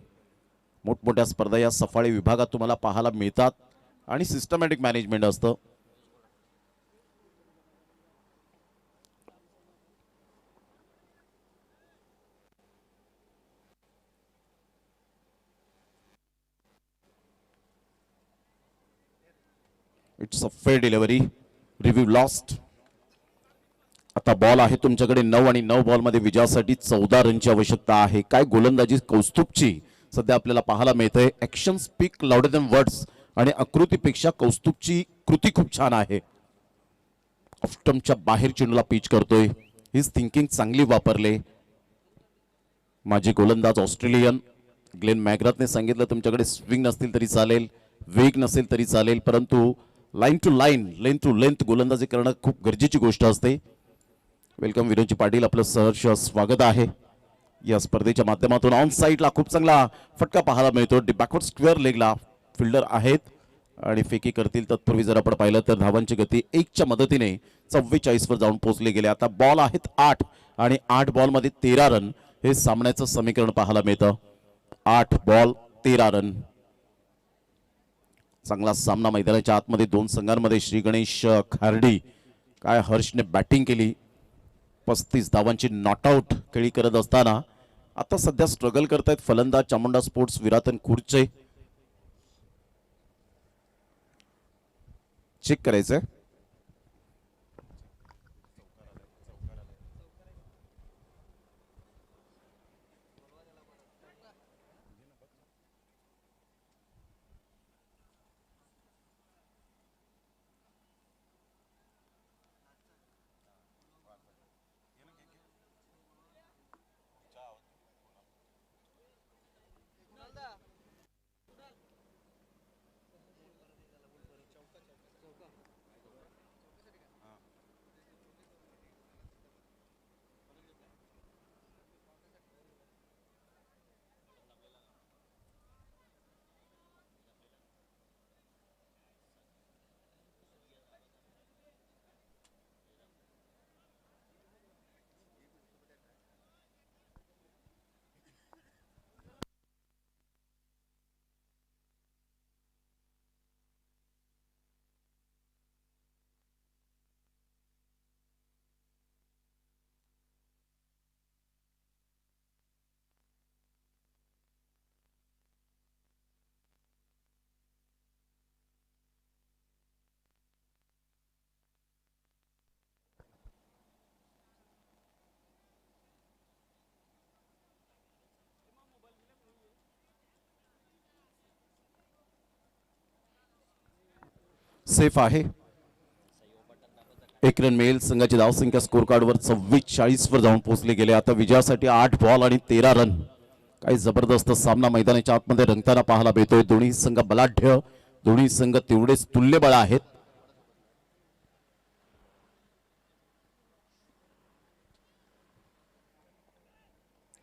मोठमोठ्या स्पर्धा या सफाळे विभागात तुम्हाला पाहायला मिळतात आणि सिस्टमॅटिक मॅनेजमेंट असतं. It's a fair delivery. Review lost. आता बॉल आहे तुमच्याकडे 9 आणि 9 बॉलमध्ये विजयासाठी 14 रनची आवश्यकता आहे. काय गोलंदाजी कौस्तुभची सध्या आपल्याला पाहायला मिळते. Action speak louder than words आणि आकृतीपेक्षा कौस्तुभची कृती खूप छान आहे. ऑफस्टंपच्या बाहेर चेंडूला पिच करतोय. हिज थिंकिंग चांगली वापरले. माझे गोलंदाज ऑस्ट्रेलियन ग्लेन मॅग्राथने सांगितलं तुमच्याकडे स्विंग नसतील तरी चालेल, वेग नसेल तरी चालेल, परंतु line to line, length to length गोलंदाजी करणं खूप गरजेची गोष्ट असते. वेलकम विनोदजी पाटील, आपलं सहर्ष स्वागत आहे या स्पर्धेच्या माध्यमातून. ऑन साईडला खूप चांगला फटका पाहायला मिळतो. बॅकवर्ड स्क्वेअर लेगला फिल्डर आहेत आणि फेकी करतील तत्पूर्वी जर आपण पाहिलं तर धावांची गती 1च्या मदतीने 44 वर जाऊन पोहोचले गेले. आता बॉल आहेत 8 आणि 8 बॉलमध्ये 13 रन हे सामन्याचं समीकरण पाहायला मिळतं. 8 बॉल 13 रन. चांगला सामना मैदानाच्या आतमध्ये दोन संघांमध्ये. श्री गणेश खार्डी, काय हर्षने बॅटिंग केली. 35 धावांची नॉट आउट खेळी करत असताना आता सध्या स्ट्रगल करतायत फलंदाज चामुंडा स्पोर्ट्स विरातन खुर्चे. चेक करायचंय. सेफ आहे. एक रन मिळेल. संघाची धावसंख्या स्कोर कार्डवर 44 वर जाऊन पोहोचले गेले. आता विजयासाठी 8 बॉल आणि 13 रन. काही जबरदस्त सामना मैदानाच्या आतमध्ये रंगताना पाहायला मिळतोय. दोन्ही संघ बलाढ्य, दोन्ही संघ तेवढेच तुल्यबळ आहेत.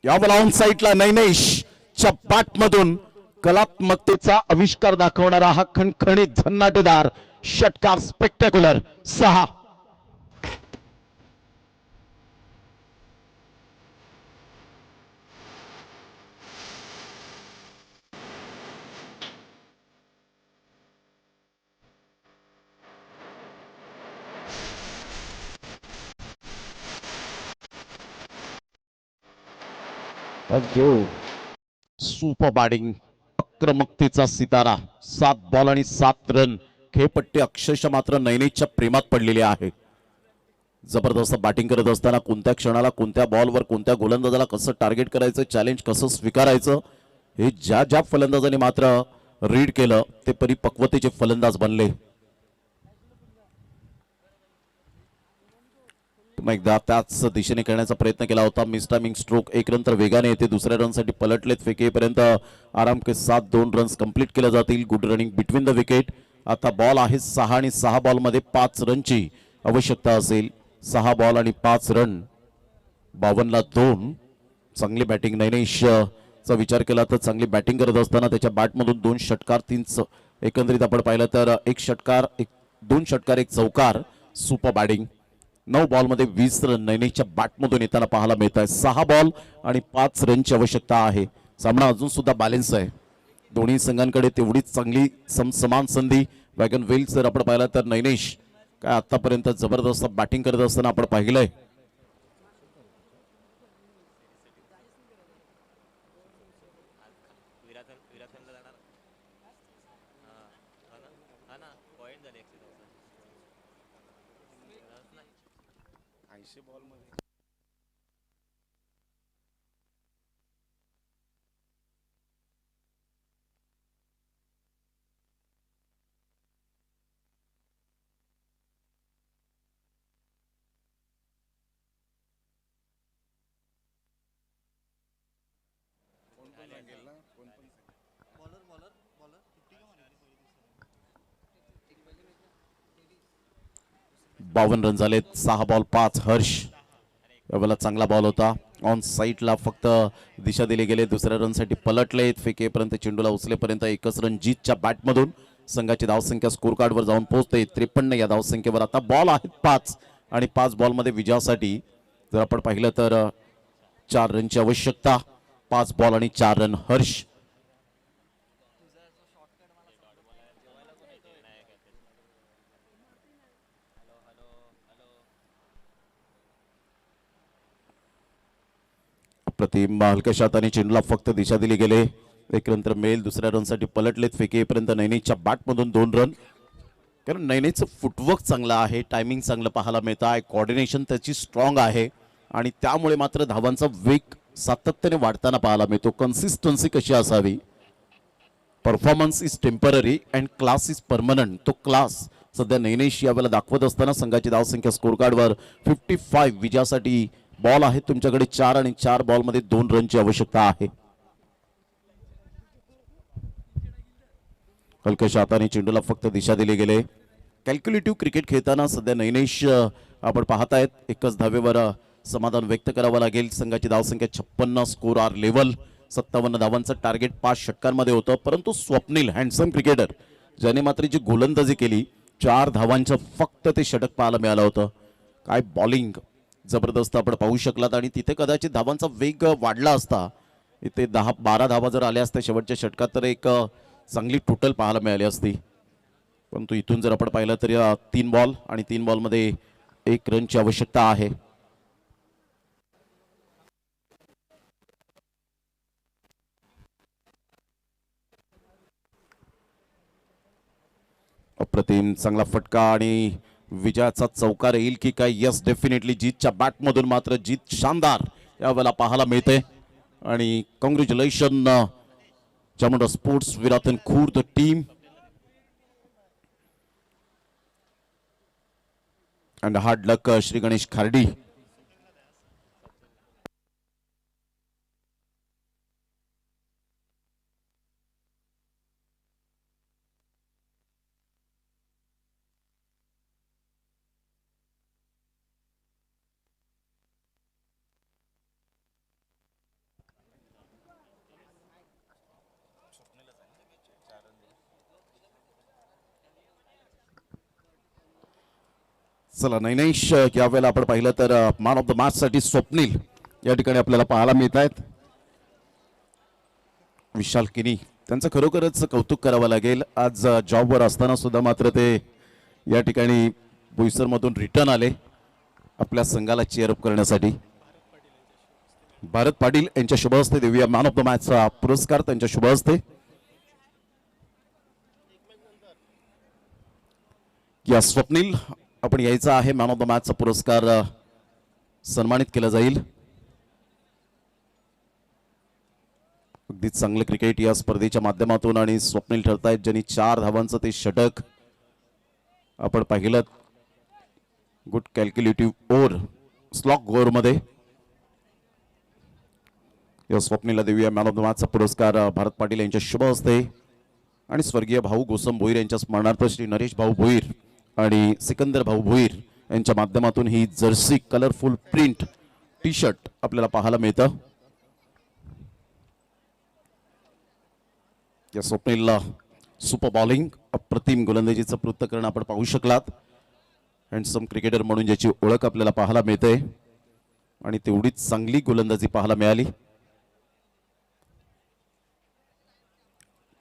यावर ऑन साईडला नैनेशच्या बॅटमधून कलात्मकतेचा आविष्कार दाखवणारा हा खणखणीत झन्नाटेदार षटकार स्पेक्टॅक्युलर 6. सुपर बॅटिंग, आक्रमकतेचा सितारा. 7 बॉल आणि 7 रन. खेळपट्टी अक्षरशः मात्र नैनेशच्या प्रेमात पडलेली आहे. जबरदस्त बॅटिंग करत असताना कोणत्या क्षणाला, कोणत्या बॉलवर, कोणत्या गोलंदाजाला कसं टार्गेट करायचं, चॅलेंज कसं स्वीकारायचं, हे ज्या ज्या फलंदाजाने मात्र रीड केलं ते परिपक्वतेचे फलंदाज बनले. एकदा त्याच दिशेने खेळण्याचा प्रयत्न केला होता. मिसटायमिंग स्ट्रोक. एक रन तर वेगाने येते. दुसऱ्या रनसाठी पलटलेत. फेकेपर्यंत आराम के साथ 2 रन्स कंप्लीट केले जातील. Good running between the wicket. आता बॉल आहे 6 आणि 6 बॉलमध्ये 5 रनची आवश्यकता असेल. 6 बॉल आणि 5 रन. 52ला 2. चांगली बॅटिंग. नैनेशचा विचार केला तर चांगली बॅटिंग करत असताना त्याच्या बॅटमधून 2 षटकार, 3 एकंदरीत आपण पाहिलं तर 1 षटकार, 2 षटकार, 1 चौकार. Super batting. 9 बॉलमध्ये 20 रन नैनेशच्या बॅटमधून येताना पाहायला मिळत आहे. 6 बॉल आणि 5 रनची आवश्यकता आहे. सामना अजून सुद्धा बॅलन्स आहे. दोन्ही संघांकडे तेवढीच चांगली समान संधी. वॅगन वेल जर आपण पाहिलं तर नैनेश काय आतापर्यंत जबरदस्त बॅटिंग करत असताना आपण पाहिलंय. बावन्न रन झालेत. 6 बॉल 5. हर्ष यावेळेला चांगला बॉल होता. ऑन साईडला फक्त दिशा दिली गेले. दुसऱ्या रनसाठी पलटलेत. फेकेपर्यंत चेंडूला उचलेपर्यंत 1च रन. जीतच्या बॅटमधून संघाची धावसंख्या स्कोर कार्डवर जाऊन पोहोचते 53 या धावसंख्येवर. आता बॉल आहेत 5 आणि 5 बॉलमध्ये विजयासाठी जर आपण पाहिलं तर 4 रनची आवश्यकता. 5 बॉल आणि 4 रन. हर्ष प्रतिम हलक्या हाताने चेंडूला फक्त दिशा दिली गेले. एक रन तर मेल. दुसऱ्या रनसाठी पलटलेत. फेकेपर्यंत नैनेशच्या बॅटमधून 2 रन. कारण नैनेशचं फुटवर्क चांगलं आहे, टायमिंग चांगलं पाहायला मिळतं आहे, कोऑर्डिनेशन त्याची स्ट्रॉंग आहे आणि त्यामुळे मात्र धावांचा वेग सातत्याने वाढताना पाहायला मिळतो. कन्सिस्टन्सी कशी असावी. Performance is temporary and class is permanent. तो क्लास सध्या नैनेश यावेळेला दाखवत असताना संघाची धावसंख्या स्कोर कार्डवर 55. विजयासाठी बॉल आहेत तुमच्याकडे 4 आणि 4 बॉलमध्ये 2 रनची आवश्यकता आहे. हलक्याशा हाताने चेंडूला फक्त दिशा दिली गेले. कॅल्क्युलेटिव्ह क्रिकेट खेळताना सध्या नैनेश आपण पाहत आहेत. 1च धावेवर समाधान व्यक्त करावं लागेल. संघाची धावसंख्या 56. Score are level. 57 धावांचं टार्गेट 5 षटकांमध्ये होतं. परंतु स्वप्नील हँडसम क्रिकेटर ज्याने मात्र जी गोलंदाजी केली 4 धावांचं फक्त ते षटक पाहायला मिळालं होतं. काय बॉलिंग जबरदस्त आपण पाहू शकलात आणि तिथे कदाचित धावांचा वेग वाढला असता. इथे 10-12 धावा जर आल्या असत्या शेवटच्या षटकात तर एक चांगली टोटल पाहायला मिळाली असती. परंतु इथून जर आपण पाहिलं तर 3 बॉल आणि 3 बॉलमध्ये 1 रनची आवश्यकता आहे. अप्रतिम चांगला फटका आणि विजयाचा चौकार येईल की काय. Yes definitely. जीतच्या बॅटमधून मात्र जीत शानदार यावेळेला पाहायला मिळते आणि congratulation Chamunda sports Virathan Khurd team. And hard luck Shri Ganesh Khardi. चला नैनेश यावेळेला आपण पाहिलं तर मॅन ऑफ द मॅच साठी स्वप्नील या ठिकाणी आपल्याला पाहायला मिळत आहेत. विशाल किनी त्यांचं खरोखरच कौतुक करावं लागेल. आज जॉबवर असताना सुद्धा मात्र ते या ठिकाणी बोईसरमधून रिटर्न आले आपल्या संघाला चीअरअप करण्यासाठी. भारत पाटील यांच्या शुभ हस्ते देऊया मॅन ऑफ द मॅचचा पुरस्कार त्यांच्या शुभ हस्ते. या स्वप्नील आपण यायचा आहे. मॅन ऑफ द मॅचचा पुरस्कार सन्मानित केला जाईल. अगदी चांगलं क्रिकेट या स्पर्धेच्या माध्यमातून आणि स्वप्नील ठरतायत ज्यांनी 4 धावांचं ते षटक आपण पाहिलं. Good calculative over slog over मध्ये या स्वप्नीलला देऊया मॅन ऑफ द मॅचचा पुरस्कार भारत पाटील यांच्या शुभ हस्ते. आणि स्वर्गीय भाऊ गोसम भोईर यांच्या स्मरणार्थ श्री नरेश भाऊ भोईर आणि सिकंदर भाऊ भोईर यांच्या माध्यमातून ही jersey colourful print T shirt आपल्याला पाहायला मिळतं. या स्वप्नीलला सुपर बॉलिंग अप्रतिम गोलंदाजीचं पृथक्करण आपण पाहू शकलात. हँडसम क्रिकेटर म्हणून ज्याची ओळख आपल्याला पाहायला मिळते आणि तेवढीच चांगली गोलंदाजी पाहायला मिळाली.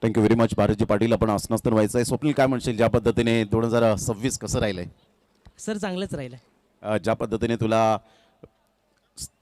Thank you very much Bharatji Patil. आपण आसनास्तर व्हायचं आहे. स्वप्नील काय म्हणशील ज्या पद्धतीने 2026 कसं राहिलंय? सर चांगलंच राहिलं. ज्या पद्धतीने तुला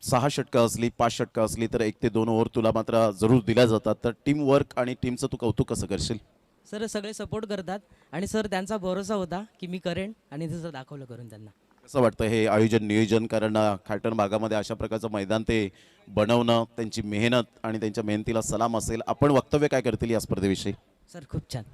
6 षटकं असली 5 षटकं असली तर 1 ते 2 ओव्हर तुला मात्र जरूर दिल्या जातात. तर टीम वर्क आणि टीमचं तू कौतुक कसं करशील? सर सगळे सपोर्ट करतात आणि सर त्यांचा भरोसा होता की मी करेन आणि तसं दाखवलं करून त्यांना. कसं वाटतं हे आयोजन नियोजन? कारण खालटण भागामध्ये अशा प्रकारचं मैदान ते बनवणं, त्यांची मेहनत आणि त्यांच्या मेहनतीला सलाम असेल. आपण वक्तव्य काय करतील या स्पर्धेविषयी? सर खूप छान.